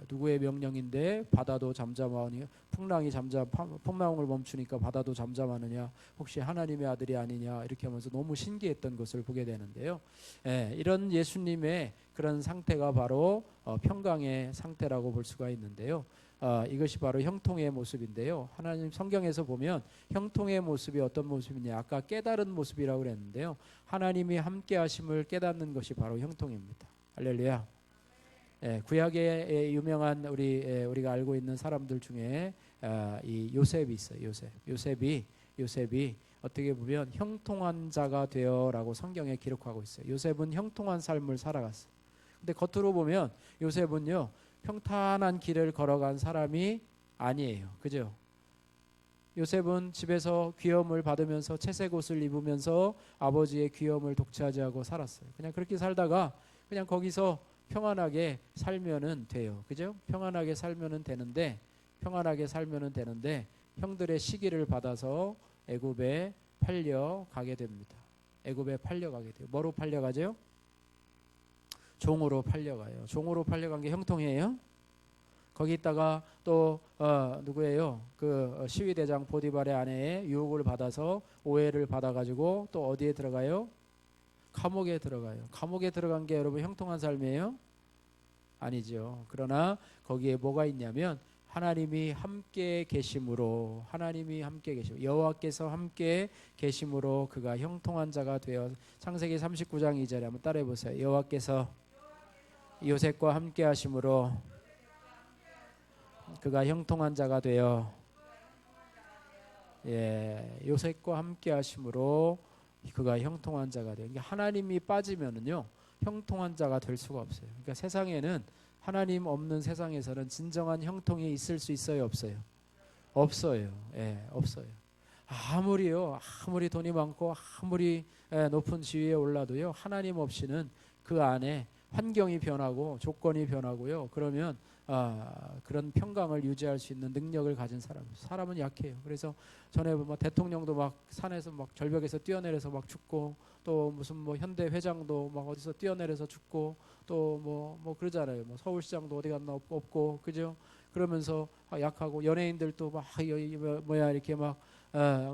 Speaker 1: 누구의 명령인데 바다도 잠잠하니 풍랑을 멈추니까 바다도 잠잠하느냐, 혹시 하나님의 아들이 아니냐, 이렇게 하면서 너무 신기했던 것을 보게 되는데요. 이런 예수님의 그런 상태가 바로 평강의 상태라고 볼 수가 있는데요. 이것이 바로 형통의 모습인데요. 하나님 성경에서 보면 형통의 모습이 어떤 모습이냐, 아까 깨달은 모습이라고 그랬는데요. 하나님이 함께 하심을 깨닫는 것이 바로 형통입니다. 할렐루야. 구약의 유명한 우리가 알고 있는 사람들 중에 이 요셉이 있어요. 요셉이 어떻게 보면 형통한 자가 되어라고 성경에 기록하고 있어요. 요셉은 형통한 삶을 살아갔어요. 근데 겉으로 보면 요셉은요, 평탄한 길을 걸어간 사람이 아니에요. 그죠? 요셉은 집에서 귀염을 받으면서 채색 옷을 입으면서 아버지의 귀염을 독차지하고 살았어요. 그냥 그렇게 살다가 그냥 거기서 평안하게 살면은 돼요. 그죠? 평안하게 살면은 되는데 형들의 시기를 받아서 애굽에 팔려가게 됩니다. 애굽에 팔려가게 돼요. 뭐로 팔려가죠? 종으로 팔려가요. 종으로 팔려간 게 형통이에요? 거기 있다가 또 누구예요? 그 시위대장 보디발의 아내의 유혹을 받아서 오해를 받아가지고 또 어디에 들어가요? 감옥에 들어가요. 감옥에 들어간 게 여러분 형통한 삶이에요? 아니죠. 그러나 거기에 뭐가 있냐면 하나님이 함께 계심으로, 하나님이 함께 계심, 여호와께서 함께 계심으로 그가 형통한 자가 되어. 창세기 39장 2절에 한번 따라해 보세요. 여호와께서 요셉과 함께 하심으로 그가 형통한 자가 되어. 예, 요셉과 함께 하심으로 그가 형통한 자가 돼요. 그러니까 하나님이 빠지면은요 형통한 자가 될 수가 없어요. 그러니까 세상에는, 하나님 없는 세상에서는 진정한 형통이 있을 수 있어요, 없어요? 없어요. 예, 없어요. 아무리 돈이 많고 아무리 높은 지위에 올라도요 하나님 없이는 그 안에 환경이 변하고 조건이 변하고요. 그러면 그런 평강을 유지할 수 있는 능력을 가진 사람은 약해요. 그래서 전에 뭐 대통령도 막 산에서 막 절벽에서 뛰어내려서 막 죽고, 또 무슨 뭐 현대 회장도 막 어디서 뛰어내려서 죽고, 또 뭐 그러잖아요. 뭐 서울시장도 어디 갔나 없고, 그죠? 그러면서 약하고, 연예인들도 막 뭐야 이렇게 막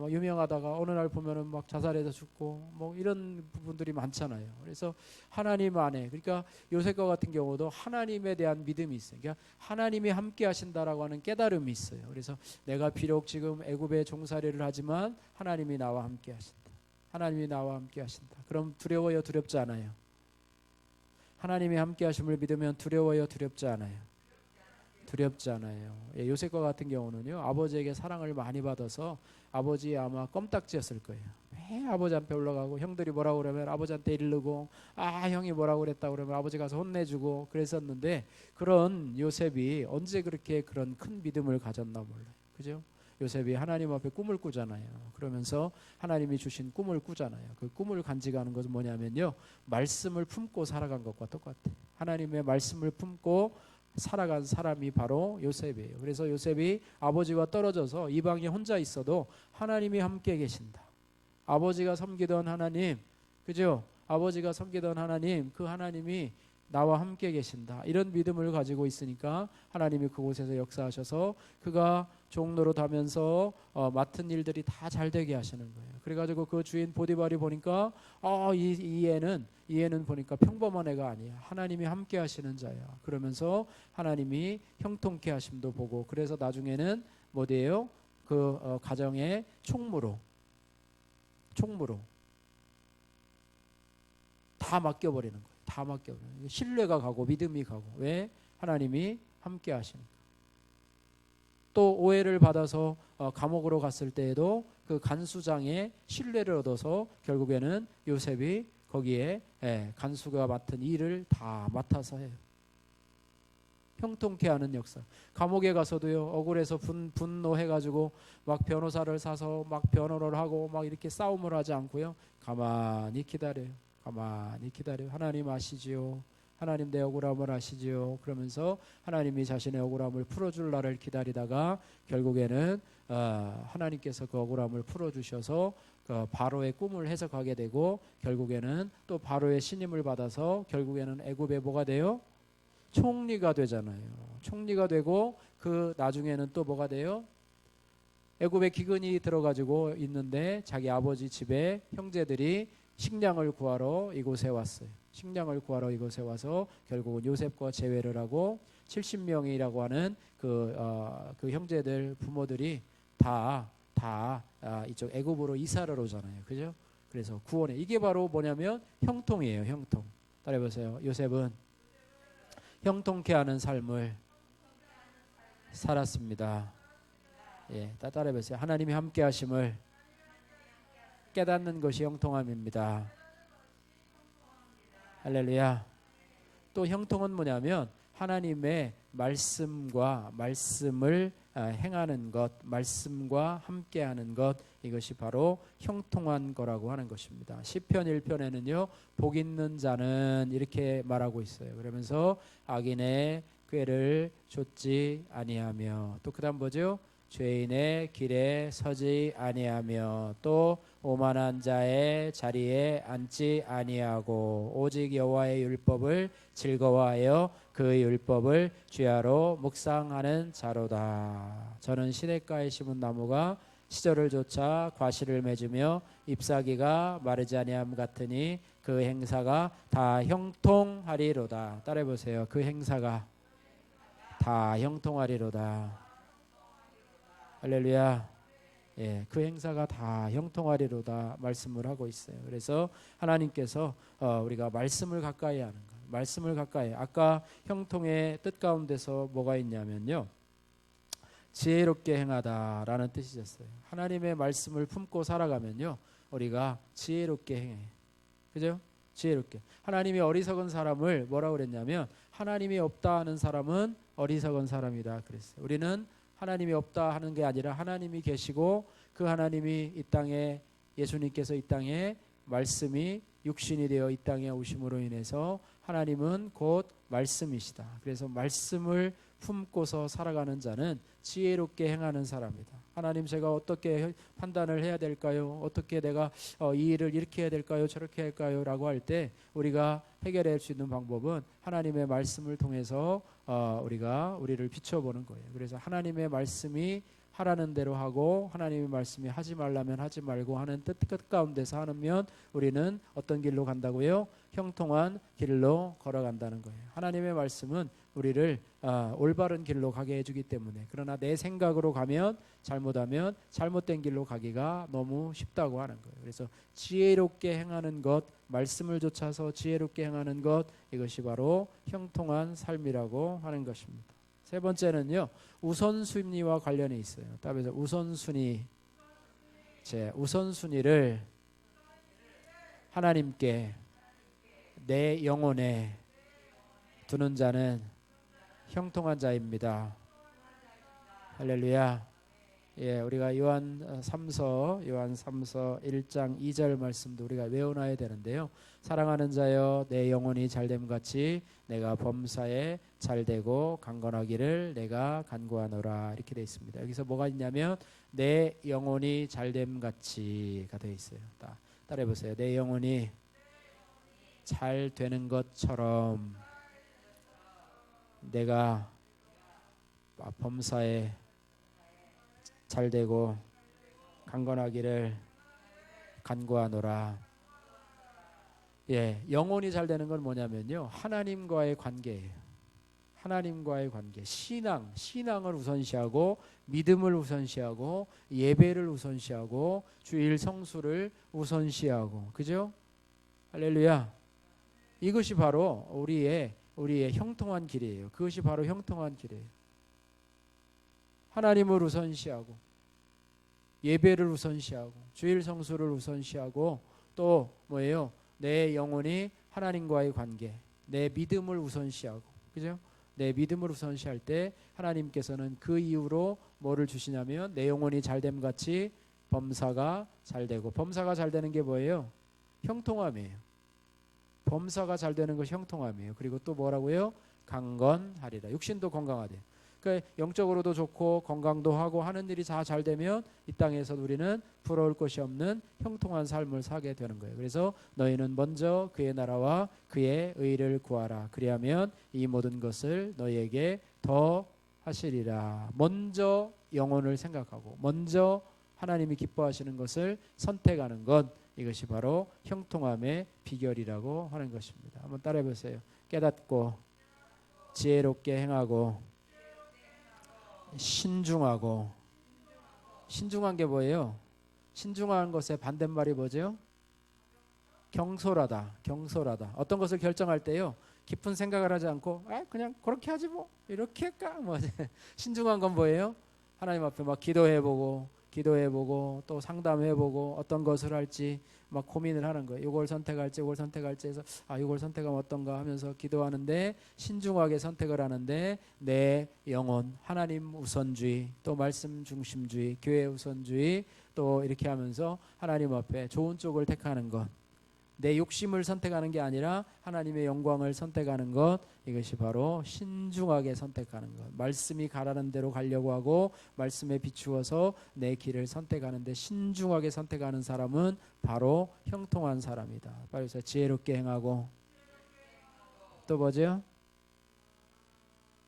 Speaker 1: 유명하다가 어느 날 보면은 막 자살해서 죽고, 뭐 이런 부분들이 많잖아요. 그래서 하나님 안에, 그러니까 요셉과 같은 경우도 하나님에 대한 믿음이 있어요. 그러니까 하나님이 함께 하신다라고 하는 깨달음이 있어요. 그래서 내가 비록 지금 애굽에 종살이를 하지만 하나님이 나와 함께 하신다. 하나님이 나와 함께 하신다. 그럼 두려워요, 두렵지 않아요? 하나님이 함께 하심을 믿으면 두려워요, 두렵지 않아요? 두렵지 않아요. 예, 요셉과 같은 경우는요 아버지에게 사랑을 많이 받아서 아버지 아마 껌딱지였을 거예요. 매 아버지 앞에 올라가고, 형들이 뭐라고 그러면 아버지한테 이르고, 형이 뭐라고 그랬다 그러면 아버지 가서 혼내주고 그랬었는데, 그런 요셉이 언제 그렇게 그런 큰 믿음을 가졌나 몰라요. 그죠? 요셉이 하나님 앞에 꿈을 꾸잖아요. 그러면서 하나님이 주신 꿈을 꾸잖아요. 그 꿈을 간직하는 것은 뭐냐면요 말씀을 품고 살아간 것과 똑같아요. 하나님의 말씀을 품고 살아간 사람이 바로 요셉이에요. 그래서 요셉이 아버지와 떨어져서 이방에 혼자 있어도 하나님이 함께 계신다. 아버지가 섬기던 하나님, 그죠? 아버지가 섬기던 하나님, 그 하나님이 나와 함께 계신다. 이런 믿음을 가지고 있으니까 하나님이 그곳에서 역사하셔서 그가 종로로 다면서 맡은 일들이 다 잘 되게 하시는 거예요. 그래가지고 그 주인 보디발이 보니까 이 애는 보니까 평범한 애가 아니야. 하나님이 함께 하시는 자야. 그러면서 하나님이 형통케 하심도 보고, 그래서 나중에는 뭐예요? 그 가정의 총무로 다 맡겨버리는 거예요. 다 맡겨버리는. 신뢰가 가고 믿음이 가고. 왜? 하나님이 함께 하시니까. 또 오해를 받아서 감옥으로 갔을 때에도 그 간수장의 신뢰를 얻어서 결국에는 요셉이 거기에 간수가 맡은 일을 다 맡아서 해요. 형통케 하는 역사. 감옥에 가서도요 억울해서 분노해가지고 막 변호사를 사서 막 변호를 하고 막 이렇게 싸움을 하지 않고요 가만히 기다려요. 가만히 기다려요. 하나님 아시지요? 하나님 내 억울함을 아시지요? 그러면서 하나님이 자신의 억울함을 풀어줄 날을 기다리다가 결국에는 하나님께서 그 억울함을 풀어주셔서 그 바로의 꿈을 해석하게 되고, 결국에는 또 바로의 신임을 받아서 결국에는 애굽의 뭐가 돼요? 총리가 되잖아요. 총리가 되고 그 나중에는 또 뭐가 돼요? 애굽에 기근이 들어가지고 있는데 자기 아버지 집에 형제들이 식량을 구하러 이곳에 왔어요. 식량을 구하러 이곳에 와서 결국은 요셉과 재회를 하고 70명이라고 하는 그 형제들 부모들이 다 이쪽 애굽으로 이사를 오잖아요. 그죠? 그래서 구원해. 이게 바로 뭐냐면 형통이에요. 형통. 따라해보세요. 요셉은 형통케 하는 삶을 살았습니다. 예, 따라해보세요. 하나님이 함께 하심을 깨닫는 것이 형통함입니다. 할렐루야. 또 형통은 뭐냐면 하나님의 말씀을 행하는 것, 말씀과 함께하는 것, 이것이 바로 형통한 거라고 하는 것입니다. 시편 1편에는요 복 있는 자는 이렇게 말하고 있어요. 그러면서 악인의 꾀를 좇지 아니하며, 또 그다음 뭐죠? 죄인의 길에 서지 아니하며, 또 오만한 자의 자리에 앉지 아니하고, 오직 여호와의 율법을 즐거워하여 그 율법을 주야로 묵상하는 자로다. 저는 시냇가에 심은 나무가 시절을 좇아 과실을 맺으며 잎사귀가 마르지 아니함 같으니 그 행사가 다 형통하리로다. 따라해보세요. 그 행사가 다 형통하리로다. 할렐루야. 예, 그 행사가 다 형통하리로다 말씀을 하고 있어요. 그래서 하나님께서 우리가 말씀을 가까이 하는 것, 말씀을 가까이. 아까 형통의 뜻 가운데서 뭐가 있냐면요, 지혜롭게 행하다라는 뜻이었어요. 하나님의 말씀을 품고 살아가면요, 우리가 지혜롭게 행해. 그죠? 지혜롭게. 하나님이 어리석은 사람을 뭐라고 그랬냐면, 하나님이 없다 하는 사람은 어리석은 사람이다 그랬어요. 우리는 하나님이 없다 하는 게 아니라 하나님이 계시고, 그 하나님이 이 땅에, 예수님께서 이 땅에 말씀이 육신이 되어 이 땅에 오심으로 인해서 하나님은 곧 말씀이시다. 그래서 말씀을 품고서 살아가는 자는 지혜롭게 행하는 사람이다. 하나님, 제가 어떻게 판단을 해야 될까요? 어떻게 내가 이 일을 이렇게 해야 될까요? 저렇게 할까요? 라고 할 때 우리가 해결할 수 있는 방법은 하나님의 말씀을 통해서 우리를 비춰보는 거예요. 그래서 하나님의 말씀이 하라는 대로 하고, 하나님의 말씀이 하지 말라면 하지 말고 하는 뜻 가운데서 하면 우리는 어떤 길로 간다고요? 형통한 길로 걸어간다는 거예요. 하나님의 말씀은 우리를 올바른 길로 가게 해주기 때문에. 그러나 내 생각으로 가면, 잘못하면 잘못된 길로 가기가 너무 쉽다고 하는 거예요. 그래서 지혜롭게 행하는 것, 말씀을 좇아서 지혜롭게 행하는 것, 이것이 바로 형통한 삶이라고 하는 것입니다. 세 번째는요, 우선순위와 관련이 있어요. 답에서 우선순위. 제 우선순위를 하나님께 내 영혼에 두는 자는 형통한 자입니다. 할렐루야. 예, 우리가 요한 3서 1장 2절 말씀도 우리가 외워놔야 되는데요. 사랑하는 자여, 내 영혼이 잘됨 같이 내가 범사에 잘되고 강건하기를 내가 간구하노라, 이렇게 되어 있습니다. 여기서 뭐가 있냐면 내 영혼이 잘됨 같이가 되어 있어요. 따라해 보세요. 내 영혼이 잘 되는 것처럼 내가 범사에 잘되고 강건하기를 간구하노라. 예, 영혼이 잘 되는 건 뭐냐면요, 하나님과의 관계예요. 하나님과의 관계, 신앙을 우선시하고, 믿음을 우선시하고, 예배를 우선시하고, 주일 성수를 우선시하고, 그죠? 할렐루야. 이것이 바로 우리의 형통한 길이에요. 그것이 바로 형통한 길이에요. 하나님을 우선시하고, 예배를 우선시하고, 주일 성수를 우선시하고, 또 뭐예요? 내 영혼이 하나님과의 관계, 내 믿음을 우선시하고, 그죠? 내 믿음을 우선시할 때 하나님께서는 그 이후로 뭐를 주시냐면 내 영혼이 잘됨 같이 범사가 잘되고. 범사가 잘되는 게 뭐예요? 형통함이에요. 범사가 잘되는 것이 형통함이에요. 그리고 또 뭐라고요? 강건하리라. 육신도 건강하대요. 그러니까 영적으로도 좋고 건강도 하고 하는 일이 다 잘 되면 이 땅에서 우리는 부러울 것이 없는 형통한 삶을 살게 되는 거예요. 그래서 너희는 먼저 그의 나라와 그의 의를 구하라. 그리하면 이 모든 것을 너희에게 더 하시리라. 먼저 영혼을 생각하고 먼저 하나님이 기뻐하시는 것을 선택하는 것, 이것이 바로 형통함의 비결이라고 하는 것입니다. 한번 따라해 보세요. 깨닫고 지혜롭게 행하고 신중하고. 신중한 게 뭐예요? 신중한 것의 반대말이 뭐죠? 경솔하다. 어떤 것을 결정할 때요, 깊은 생각을 하지 않고 그냥 그렇게 하지 뭐, 이렇게 할까 뭐. 신중한 건 뭐예요? 하나님 앞에 막 기도해보고 또 상담해보고 어떤 것을 할지 막 고민을 하는 거예요. 이걸 선택할지 해서 이걸 선택하면 어떤가 하면서 기도하는데, 신중하게 선택을 하는데 내 영혼, 하나님 우선주의, 또 말씀 중심주의, 교회 우선주의, 또 이렇게 하면서 하나님 앞에 좋은 쪽을 택하는 것, 내 욕심을 선택하는 게 아니라 하나님의 영광을 선택하는 것, 이것이 바로 신중하게 선택하는 것. 말씀이 가라는 대로 가려고 하고 말씀에 비추어서 내 길을 선택하는데 신중하게 선택하는 사람은 바로 형통한 사람이다. 그래서 지혜롭게 행하고, 또 뭐죠?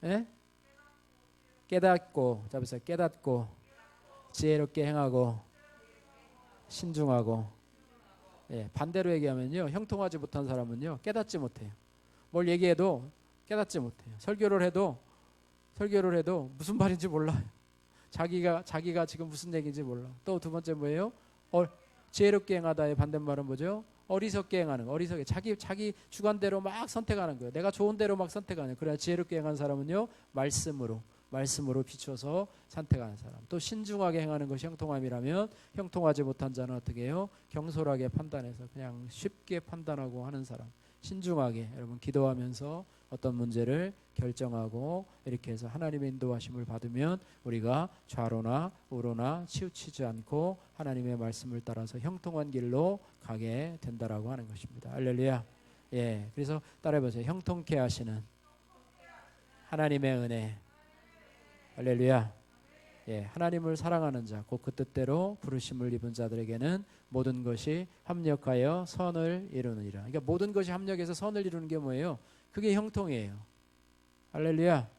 Speaker 1: 예? 깨닫고, 잡으세요. 깨닫고 지혜롭게 행하고 신중하고. 예, 반대로 얘기하면요, 형통하지 못한 사람은요, 깨닫지 못해요. 뭘 얘기해도 깨닫지 못해요. 설교를 해도 무슨 말인지 몰라요. 자기가 지금 무슨 얘기인지 몰라. 또 두 번째 뭐예요? 지혜롭게 행하다의 반대말은 뭐죠? 어리석게 행하는 거. 어리석게 자기 주관대로 막 선택하는 거예요. 내가 좋은 대로 막 선택하는. 그래야 지혜롭게 행하는 사람은요, 말씀으로 비춰서 선택하는 사람. 또 신중하게 행하는 것이 형통함이라면 형통하지 못한 자는 어떻게 해요? 경솔하게 판단해서 그냥 쉽게 판단하고 하는 사람. 신중하게 여러분 기도하면서 어떤 문제를 결정하고 이렇게 해서 하나님의 인도하심을 받으면 우리가 좌로나 우로나 치우치지 않고 하나님의 말씀을 따라서 형통한 길로 가게 된다라고 하는 것입니다. 할렐루야. 예, 그래서 따라해보세요. 형통케 하시는 하나님의 은혜. 할렐루야. 예, 하나님을 사랑하는 자, 곧 그 뜻대로 부르심을 입은 자들에게는 모든 것이 합력하여 선을 이루느니라. 그러니까 모든 것이 합력해서 선을 이루는 게 뭐예요? 그게 형통이에요. 할렐루야.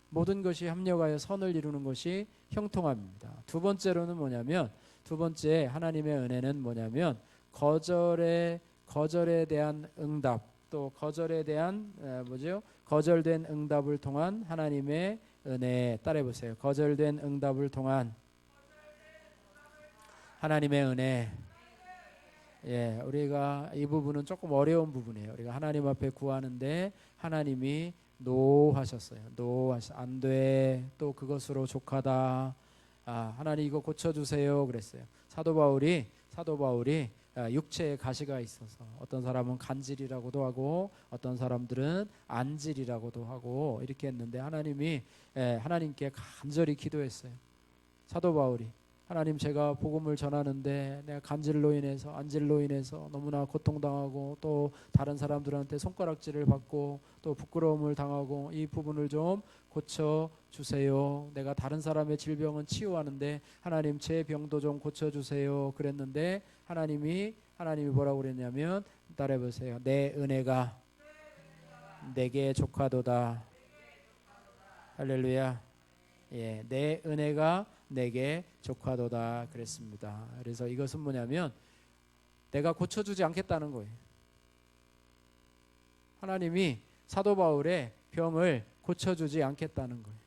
Speaker 1: 모든 것이 합력하여 선을 이루는 것이 형통함입니다. 두 번째로는 뭐냐면, 두 번째 하나님의 은혜는 뭐냐면 거절에 대한 응답, 또 거절에 대한 거절된 응답을 통한 하나님의 은혜. 따라해보세요. 거절된 응답을 통한 하나님의 은혜. 예, 우리가 이 부분은 조금 어려운 부분이에요. 우리가 하나님 앞에 구하는데 하나님이 노하셨어요. 안 돼. 또 그것으로 족하다. 하나님 이거 고쳐주세요. 그랬어요. 사도 바울이 육체에 가시가 있어서 어떤 사람은 간질이라고도 하고 어떤 사람들은 안질이라고도 하고 이렇게 했는데 하나님께 간절히 기도했어요. 사도 바울이 하나님, 제가 복음을 전하는데 내가 간질로 인해서 안질로 인해서 너무나 고통당하고 또 다른 사람들한테 손가락질을 받고 또 부끄러움을 당하고 이 부분을 좀 고쳐주세요. 내가 다른 사람의 질병은 치유하는데 하나님 제 병도 좀 고쳐주세요. 그랬는데 하나님이 뭐라고 그랬냐면, 따라해보세요. 내 은혜가 내게 족하도다. 할렐루야. 예, 내 은혜가 내게 족하도다 그랬습니다. 그래서 이것은 뭐냐면 내가 고쳐주지 않겠다는 거예요. 하나님이 사도 바울의 병을 고쳐주지 않겠다는 거예요.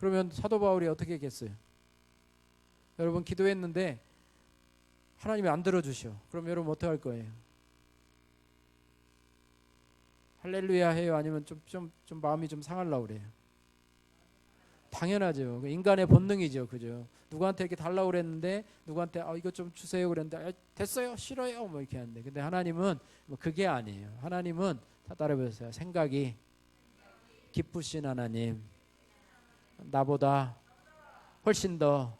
Speaker 1: 그러면 사도 바울이 어떻게 했겠어요? 여러분 기도했는데 하나님이 안 들어주셔. 그럼 여러분 어떻게 할 거예요? 할렐루야 해요? 아니면 좀 마음이 좀 상하려고 그래요? 당연하죠. 인간의 본능이죠. 그죠? 누구한테 이렇게 달라고 그랬는데 누구한테 이거 좀 주세요 그랬는데 됐어요 싫어요 뭐 이렇게 하는데, 근데 하나님은 그게 아니에요. 하나님은 다 따라해보세요. 생각이 기쁘신 하나님, 나보다 훨씬 더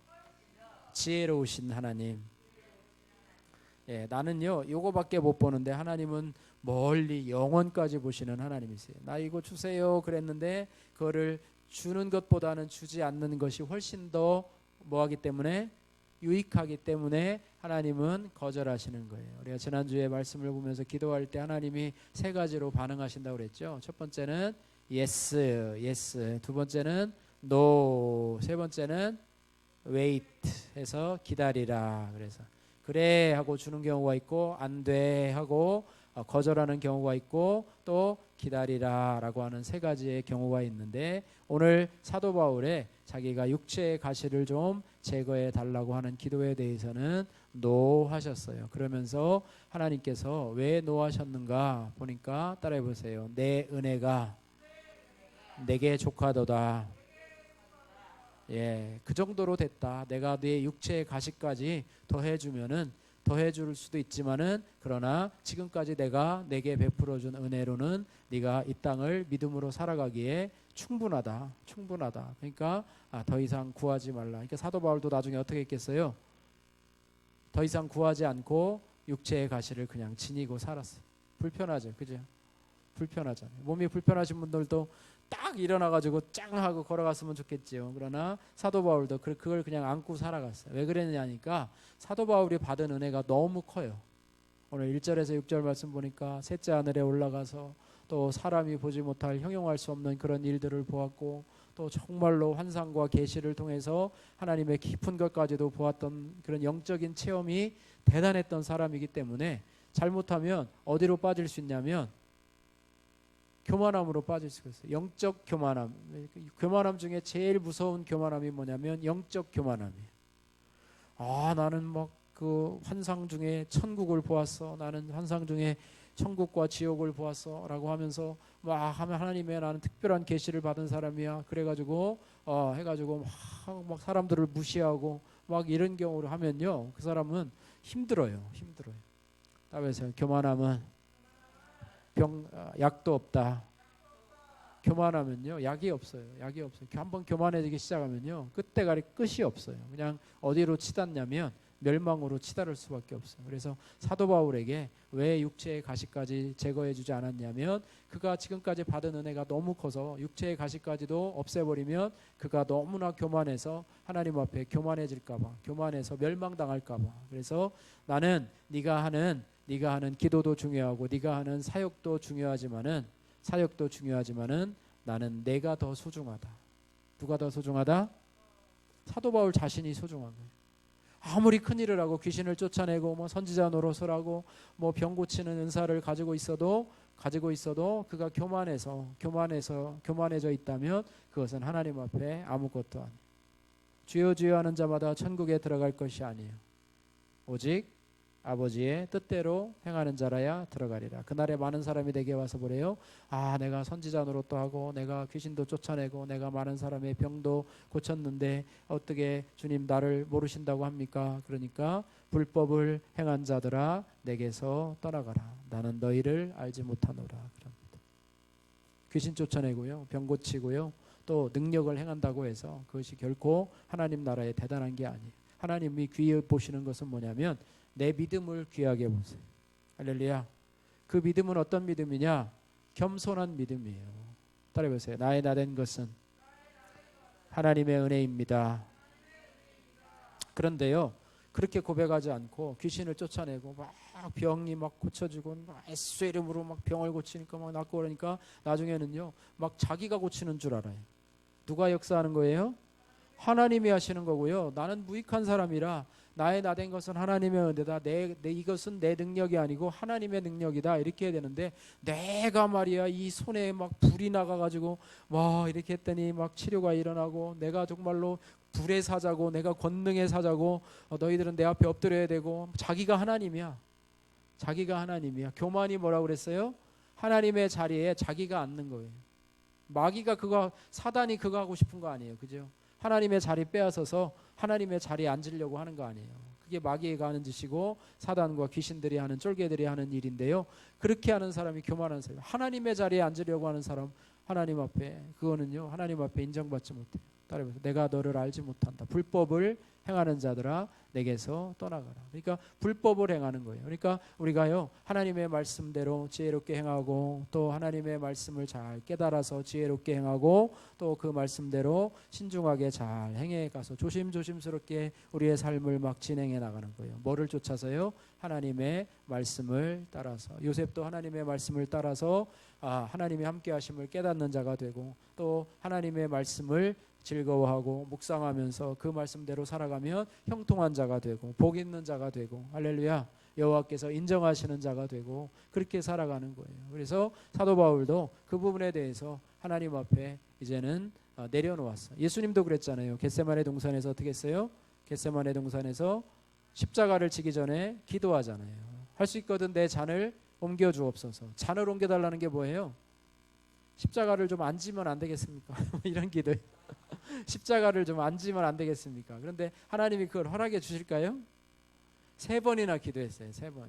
Speaker 1: 지혜로우신 하나님. 예, 나는요 요거밖에 못 보는데 하나님은 멀리 영원까지 보시는 하나님이세요. 나 이거 주세요 그랬는데 그거를 주는 것보다는 주지 않는 것이 훨씬 더 뭐하기 때문에 유익하기 때문에 하나님은 거절하시는 거예요. 우리가 지난주에 말씀을 보면서 기도할 때 하나님이 세 가지로 반응하신다고 그랬죠. 첫 번째는 yes. 두 번째는 no. 세 번째는 wait 해서 기다리라. 그래서 그래 하고 주는 경우가 있고 안 돼 하고 거절하는 경우가 있고 또 기다리라 라고 하는 세 가지의 경우가 있는데, 오늘 사도 바울의 자기가 육체의 가시를 좀 제거해 달라고 하는 기도에 대해서는 노하셨어요. 그러면서 하나님께서 왜 노하셨는가 보니까 따라해 보세요. 내 은혜가 내게 족하도다. 예, 그 정도로 됐다. 내가 네 육체의 가시까지 더해주면은 더해줄 수도 있지만은 그러나 지금까지 내가 내게 베풀어준 은혜로는 네가 이 땅을 믿음으로 살아가기에 충분하다. 그러니까 더 이상 구하지 말라. 그러니까 사도 바울도 나중에 어떻게 했겠어요? 더 이상 구하지 않고 육체의 가시를 그냥 지니고 살았어요. 불편하죠, 그죠? 불편하잖아요. 몸이 불편하신 분들도 딱 일어나가지고 짱 하고 걸어갔으면 좋겠지요. 그러나 사도 바울도 그걸 그냥 안고 살아갔어요. 왜 그랬냐니까 사도 바울이 받은 은혜가 너무 커요. 오늘 1절에서 6절 말씀 보니까 셋째 하늘에 올라가서 또 사람이 보지 못할 형용할 수 없는 그런 일들을 보았고 또 정말로 환상과 계시를 통해서 하나님의 깊은 것까지도 보았던 그런 영적인 체험이 대단했던 사람이기 때문에 잘못하면 어디로 빠질 수 있냐면 교만함으로 빠질 수가 있어요. 영적 교만함. 교만함 중에 제일 무서운 교만함이 뭐냐면 영적 교만함이에요. 나는 막 그 환상 중에 천국을 보았어. 나는 환상 중에 천국과 지옥을 보았어. 라고 하면서 막 하면 하나님의 나는 특별한 계시를 받은 사람이야. 그래가지고 해가지고 막 사람들을 무시하고 막 이런 경우를 하면요. 그 사람은 힘들어요. 다윗은 교만함은 약도 없다. 교만하면요 약이 없어요. 한번 교만해지기 시작하면요 끝이 없어요. 그냥 어디로 치닫냐면 멸망으로 치달을 수밖에 없어요. 그래서 사도 바울에게 왜 육체의 가시까지 제거해주지 않았냐면 그가 지금까지 받은 은혜가 너무 커서 육체의 가시까지도 없애버리면 그가 너무나 교만해서 하나님 앞에 교만해질까봐, 교만해서 멸망당할까봐. 그래서 나는 네가 하는 기도도 중요하고 네가 하는 사역도 중요하지만은 나는 내가 더 소중하다. 누가 더 소중하다? 사도 바울 자신이 소중한 거예요. 아무리 큰일을 하고 귀신을 쫓아내고 뭐 선지자 노릇을 하고 뭐 병 고치는 은사를 가지고 있어도 그가 교만해져 있다면 그것은 하나님 앞에 아무것도 아니에요. 주여 주여 하는 자마다 천국에 들어갈 것이 아니에요. 오직 아버지의 뜻대로 행하는 자라야 들어가리라. 그날에 많은 사람이 내게 와서 보래요. 내가 선지자 노릇도 하고 내가 귀신도 쫓아내고 내가 많은 사람의 병도 고쳤는데 어떻게 주님 나를 모르신다고 합니까? 그러니까 불법을 행한 자들아 내게서 떠나가라. 나는 너희를 알지 못하노라. 그럽니다. 귀신 쫓아내고요. 병 고치고요. 또 능력을 행한다고 해서 그것이 결코 하나님 나라에 대단한 게 아니에요. 하나님이 귀히 보시는 것은 뭐냐면 내 믿음을 귀하게 보세요. 할렐루야. 그 믿음은 어떤 믿음이냐? 겸손한 믿음이에요. 따라해보세요. 나의 나된 것은 하나님의 은혜입니다. 그런데요, 그렇게 고백하지 않고 귀신을 쫓아내고 막 병이 막 고쳐지고 막 예수의 이름으로 막 병을 고치니까 막 낫고 그러니까 나중에는요, 막 자기가 고치는 줄 알아요. 누가 역사하는 거예요? 하나님이 하시는 거고요. 나는 무익한 사람이라 나의 나된 것은 하나님의 은혜다. 이것은 내 능력이 아니고 하나님의 능력이다. 이렇게 해야 되는데 내가 말이야 이 손에 막 불이 나가가지고 와 이렇게 했더니 막 치료가 일어나고 내가 정말로 불의 사자고 내가 권능의 사자고 너희들은 내 앞에 엎드려야 되고 자기가 하나님이야. 교만이 뭐라고 그랬어요? 하나님의 자리에 자기가 앉는 거예요. 사단이 그거 하고 싶은 거 아니에요. 그죠? 하나님의 자리 빼앗아서 하나님의 자리에 앉으려고 하는 거 아니에요. 그게 마귀가 하는 짓이고 사단과 귀신들이 하는 쫄개들이 하는 일인데요. 그렇게 하는 사람이 교만한 사람. 하나님의 자리에 앉으려고 하는 사람 하나님 앞에 인정받지 못해요. 따라해보세요. 내가 너를 알지 못한다. 불법을 행하는 자들아 내게서 떠나가라. 그러니까 불법을 행하는 거예요. 그러니까 우리가요 하나님의 말씀대로 지혜롭게 행하고 또 하나님의 말씀을 잘 깨달아서 지혜롭게 행하고 또 그 말씀대로 신중하게 잘 행해가서 조심스럽게 우리의 삶을 막 진행해 나가는 거예요. 뭐를 쫓아서요? 하나님의 말씀을 따라서. 요셉도 하나님의 말씀을 따라서 하나님이 함께 하심을 깨닫는 자가 되고 또 하나님의 말씀을 즐거워하고 묵상하면서 그 말씀대로 살아가면 형통한 자가 되고 복 있는 자가 되고 할렐루야 여호와께서 인정하시는 자가 되고 그렇게 살아가는 거예요. 그래서 사도 바울도 그 부분에 대해서 하나님 앞에 이제는 내려놓았어요. 예수님도 그랬잖아요. 겟세마네 동산에서 어떻게 했어요? 겟세마네 동산에서 십자가를 지기 전에 기도하잖아요. 할 수 있거든 내 잔을 옮겨 주옵소서. 잔을 옮겨달라는 게 뭐예요? 십자가를 좀 안 지면 안 되겠습니까? 이런 기도. 십자가를 좀 안 지면 안 되겠습니까? 그런데 하나님이 그걸 허락해 주실까요? 3번이나 기도했어요. 3번.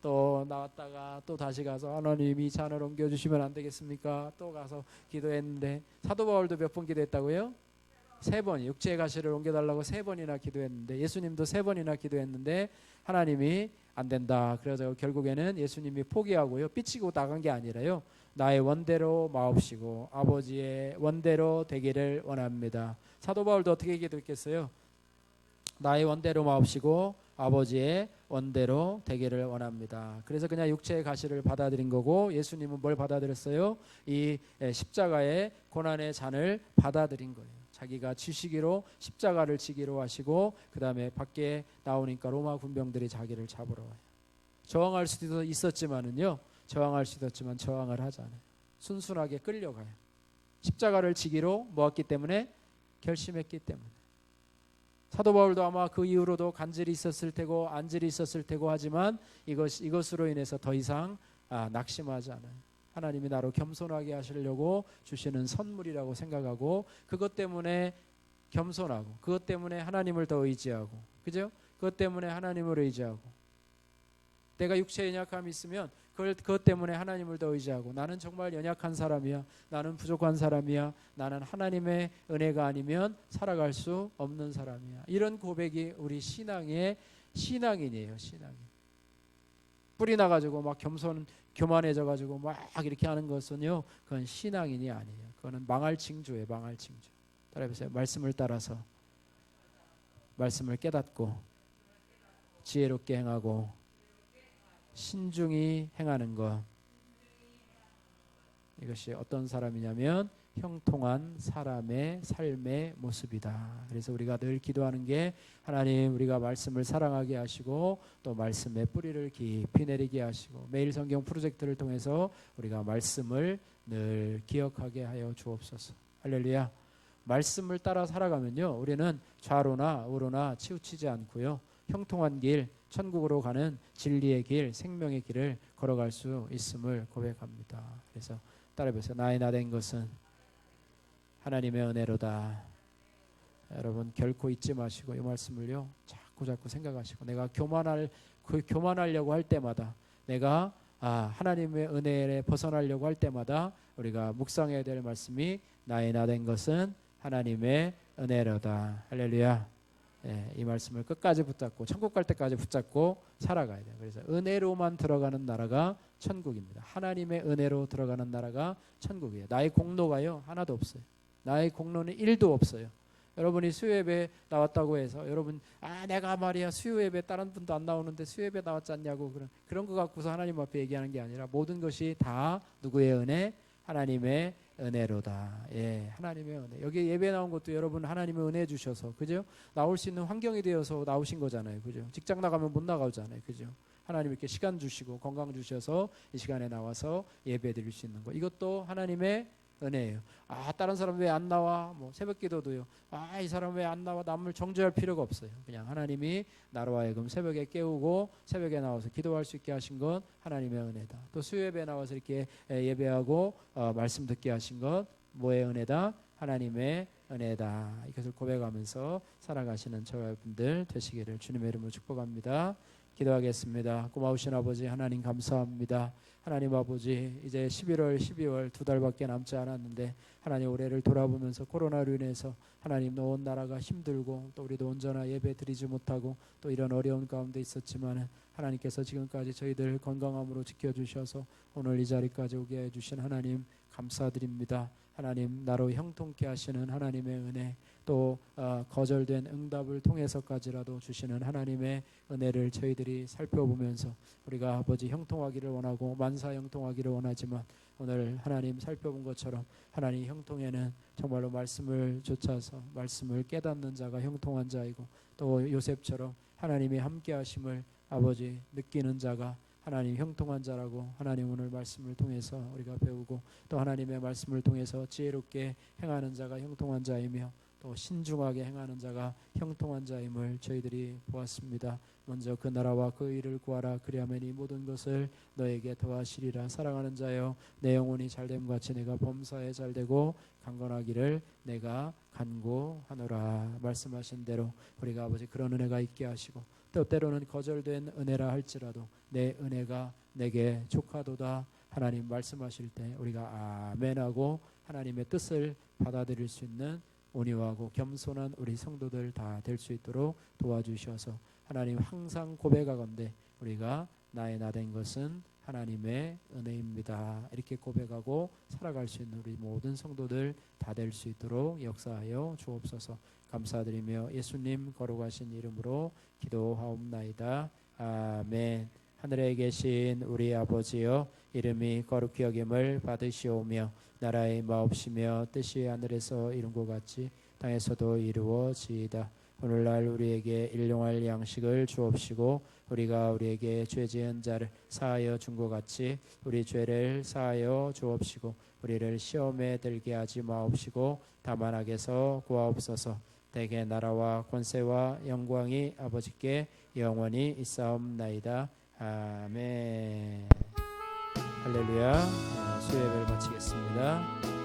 Speaker 1: 또 나왔다가 또 다시 가서 하나님이 잔을 옮겨주시면 안 되겠습니까? 또 가서 기도했는데 사도 바울도 몇 번 기도했다고요? 3번. 육체의 가시를 옮겨달라고 3번이나 기도했는데 예수님도 3번이나 기도했는데 하나님이 안 된다. 그래서 결국에는 예수님이 포기하고요. 삐치고 나간 게 아니라요. 나의 원대로 마옵시고 아버지의 원대로 되기를 원합니다. 사도 바울도 어떻게 기도했겠어요? 나의 원대로 마옵시고 아버지의 원대로 되기를 원합니다. 그래서 그냥 육체의 가시를 받아들인 거고 예수님은 뭘 받아들였어요? 이 십자가의 고난의 잔을 받아들인 거예요. 자기가 지시기로 십자가를 지기로 하시고 그 다음에 밖에 나오니까 로마 군병들이 자기를 잡으러 와요. 저항할 수도 있었지만 저항을 하지 않아요. 순순하게 끌려가요. 십자가를 지기로 모았기 때문에, 결심했기 때문에. 사도 바울도 아마 그 이후로도 간절이 있었을 테고 안절이 있었을 테고 하지만 이것으로 인해서 더 이상 낙심하지 않아요. 하나님이 나로 겸손하게 하시려고 주시는 선물이라고 생각하고, 그것 때문에 겸손하고, 그것 때문에 하나님을 더 의지하고, 그죠? 그것 때문에 하나님을 의지하고, 내가 육체의 연약함이 있으면 그것 때문에 하나님을 더 의지하고, 나는 정말 연약한 사람이야, 나는 부족한 사람이야, 나는 하나님의 은혜가 아니면 살아갈 수 없는 사람이야. 이런 고백이 우리 신앙의 신앙인이에요. 신앙인. 뿌리 나가지고 막 교만해져가지고 막 이렇게 하는 것은요, 그건 신앙인이 아니에요. 그거는 망할 징조예요. 망할 징조. 따라해보세요. 말씀을 따라서, 말씀을 깨닫고 지혜롭게 행하고 신중히 행하는 것, 이것이 어떤 사람이냐면 형통한 사람의 삶의 모습이다. 그래서 우리가 늘 기도하는 게, 하나님 우리가 말씀을 사랑하게 하시고 또 말씀의 뿌리를 깊이 내리게 하시고, 매일 성경 프로젝트를 통해서 우리가 말씀을 늘 기억하게 하여 주옵소서. 할렐루야. 말씀을 따라 살아가면요, 우리는 좌로나 우로나 치우치지 않고요, 형통한 길, 천국으로 가는 진리의 길, 생명의 길을 걸어갈 수 있음을 고백합니다. 그래서 따라해보세요. 나의 나 된 것은 하나님의 은혜로다. 여러분 결코 잊지 마시고 이 말씀을요, 자꾸 생각하시고, 내가 교만하려고 할 때마다, 내가 하나님의 은혜에 벗어나려고 할 때마다 우리가 묵상해야 될 말씀이, 나의 나 된 것은 하나님의 은혜로다. 할렐루야. 예, 이 말씀을 끝까지 붙잡고 천국 갈 때까지 붙잡고 살아가야 돼요. 그래서 은혜로만 들어가는 나라가 천국입니다. 하나님의 은혜로 들어가는 나라가 천국이에요. 나의 공로가요 하나도 없어요. 나의 공로는 1도 없어요. 여러분이 수요예배 나왔다고 해서 여러분 내가 말이야 수요예배 다른 분도 안 나오는데 수요예배 나왔지 않냐고 그런 거 갖고서 하나님 앞에 얘기하는 게 아니라, 모든 것이 다 누구의 은혜? 하나님의 은혜로다. 예, 하나님의 은혜. 여기 예배 나온 것도 여러분 하나님의 은혜 주셔서, 그죠? 나올 수 있는 환경이 되어서 나오신 거잖아요, 그죠? 직장 나가면 못 나가잖아요, 그죠? 하나님 이렇게 시간 주시고 건강 주셔서 이 시간에 나와서 예배 드릴 수 있는 거, 이것도 하나님의 은혜예요. 다른 사람 왜 안 나와? 뭐 새벽기도도요. 이 사람 왜 안 나와? 남을 정죄할 필요가 없어요. 그냥 하나님이 나로 하여금 새벽에 깨우고 새벽에 나와서 기도할 수 있게 하신 건 하나님의 은혜다. 또 수요예배 나와서 이렇게 예배하고 말씀 듣게 하신 건 뭐의 은혜다? 하나님의 은혜다. 이것을 고백하면서 살아가시는 저와 여러분들 되시기를 주님의 이름으로 축복합니다. 기도하겠습니다. 고마우신 아버지 하나님 감사합니다. 하나님 아버지, 이제 11월 12월 2달밖에 남지 않았는데 하나님 올해를 돌아보면서 코로나로 인해서 하나님 온 나라가 힘들고 또 우리도 온전한 예배 드리지 못하고 또 이런 어려운 가운데 있었지만, 하나님께서 지금까지 저희들 건강함으로 지켜주셔서 오늘 이 자리까지 오게 해주신 하나님 감사드립니다. 하나님 나로 형통케 하시는 하나님의 은혜, 또 거절된 응답을 통해서까지라도 주시는 하나님의 은혜를 저희들이 살펴보면서 우리가 아버지 형통하기를 원하고 만사 형통하기를 원하지만, 오늘 하나님 살펴본 것처럼 하나님 형통에는 정말로 말씀을 좇아서 말씀을 깨닫는 자가 형통한 자이고, 또 요셉처럼 하나님이 함께 하심을 아버지 느끼는 자가 하나님 형통한 자라고 하나님 오늘 말씀을 통해서 우리가 배우고, 또 하나님의 말씀을 통해서 지혜롭게 행하는 자가 형통한 자이며 또 신중하게 행하는 자가 형통한 자임을 저희들이 보았습니다. 먼저 그 나라와 그 일을 구하라. 그리하면 이 모든 것을 너에게 더하시리라. 사랑하는 자여, 내 영혼이 잘됨 같이 내가 범사에 잘되고 강건하기를 내가 간구하노라. 말씀하신 대로 우리가 아버지 그런 은혜가 있게 하시고, 또 때로는 거절된 은혜라 할지라도 내 은혜가 내게 족하도다 하나님 말씀하실 때 우리가 아멘하고 하나님의 뜻을 받아들일 수 있는 온유하고 겸손한 우리 성도들 다 될 수 있도록 도와주셔서, 하나님 항상 고백하건대 우리가 나의 나 된 것은 하나님의 은혜입니다. 이렇게 고백하고 살아갈 수 있는 우리 모든 성도들 다 될 수 있도록 역사하여 주옵소서. 감사드리며 예수님 거룩하신 이름으로 기도하옵나이다. 아멘. 하늘에 계신 우리 아버지여, 이름이 거룩히 여김을 받으시오며 나라의 마옵시며 뜻이 하늘에서 이룬 것 같이 땅에서도 이루어지이다. 오늘날 우리에게 일용할 양식을 주옵시고, 우리가 우리에게 죄 지은 자를 사하여 준 것 같이 우리 죄를 사하여 주옵시고, 우리를 시험에 들게 하지 마옵시고 다만 악에서 구하옵소서. 대개 나라와 권세와 영광이 아버지께 영원히 있사옵나이다. 아멘. 할렐루야. 수요 예배를 마치겠습니다.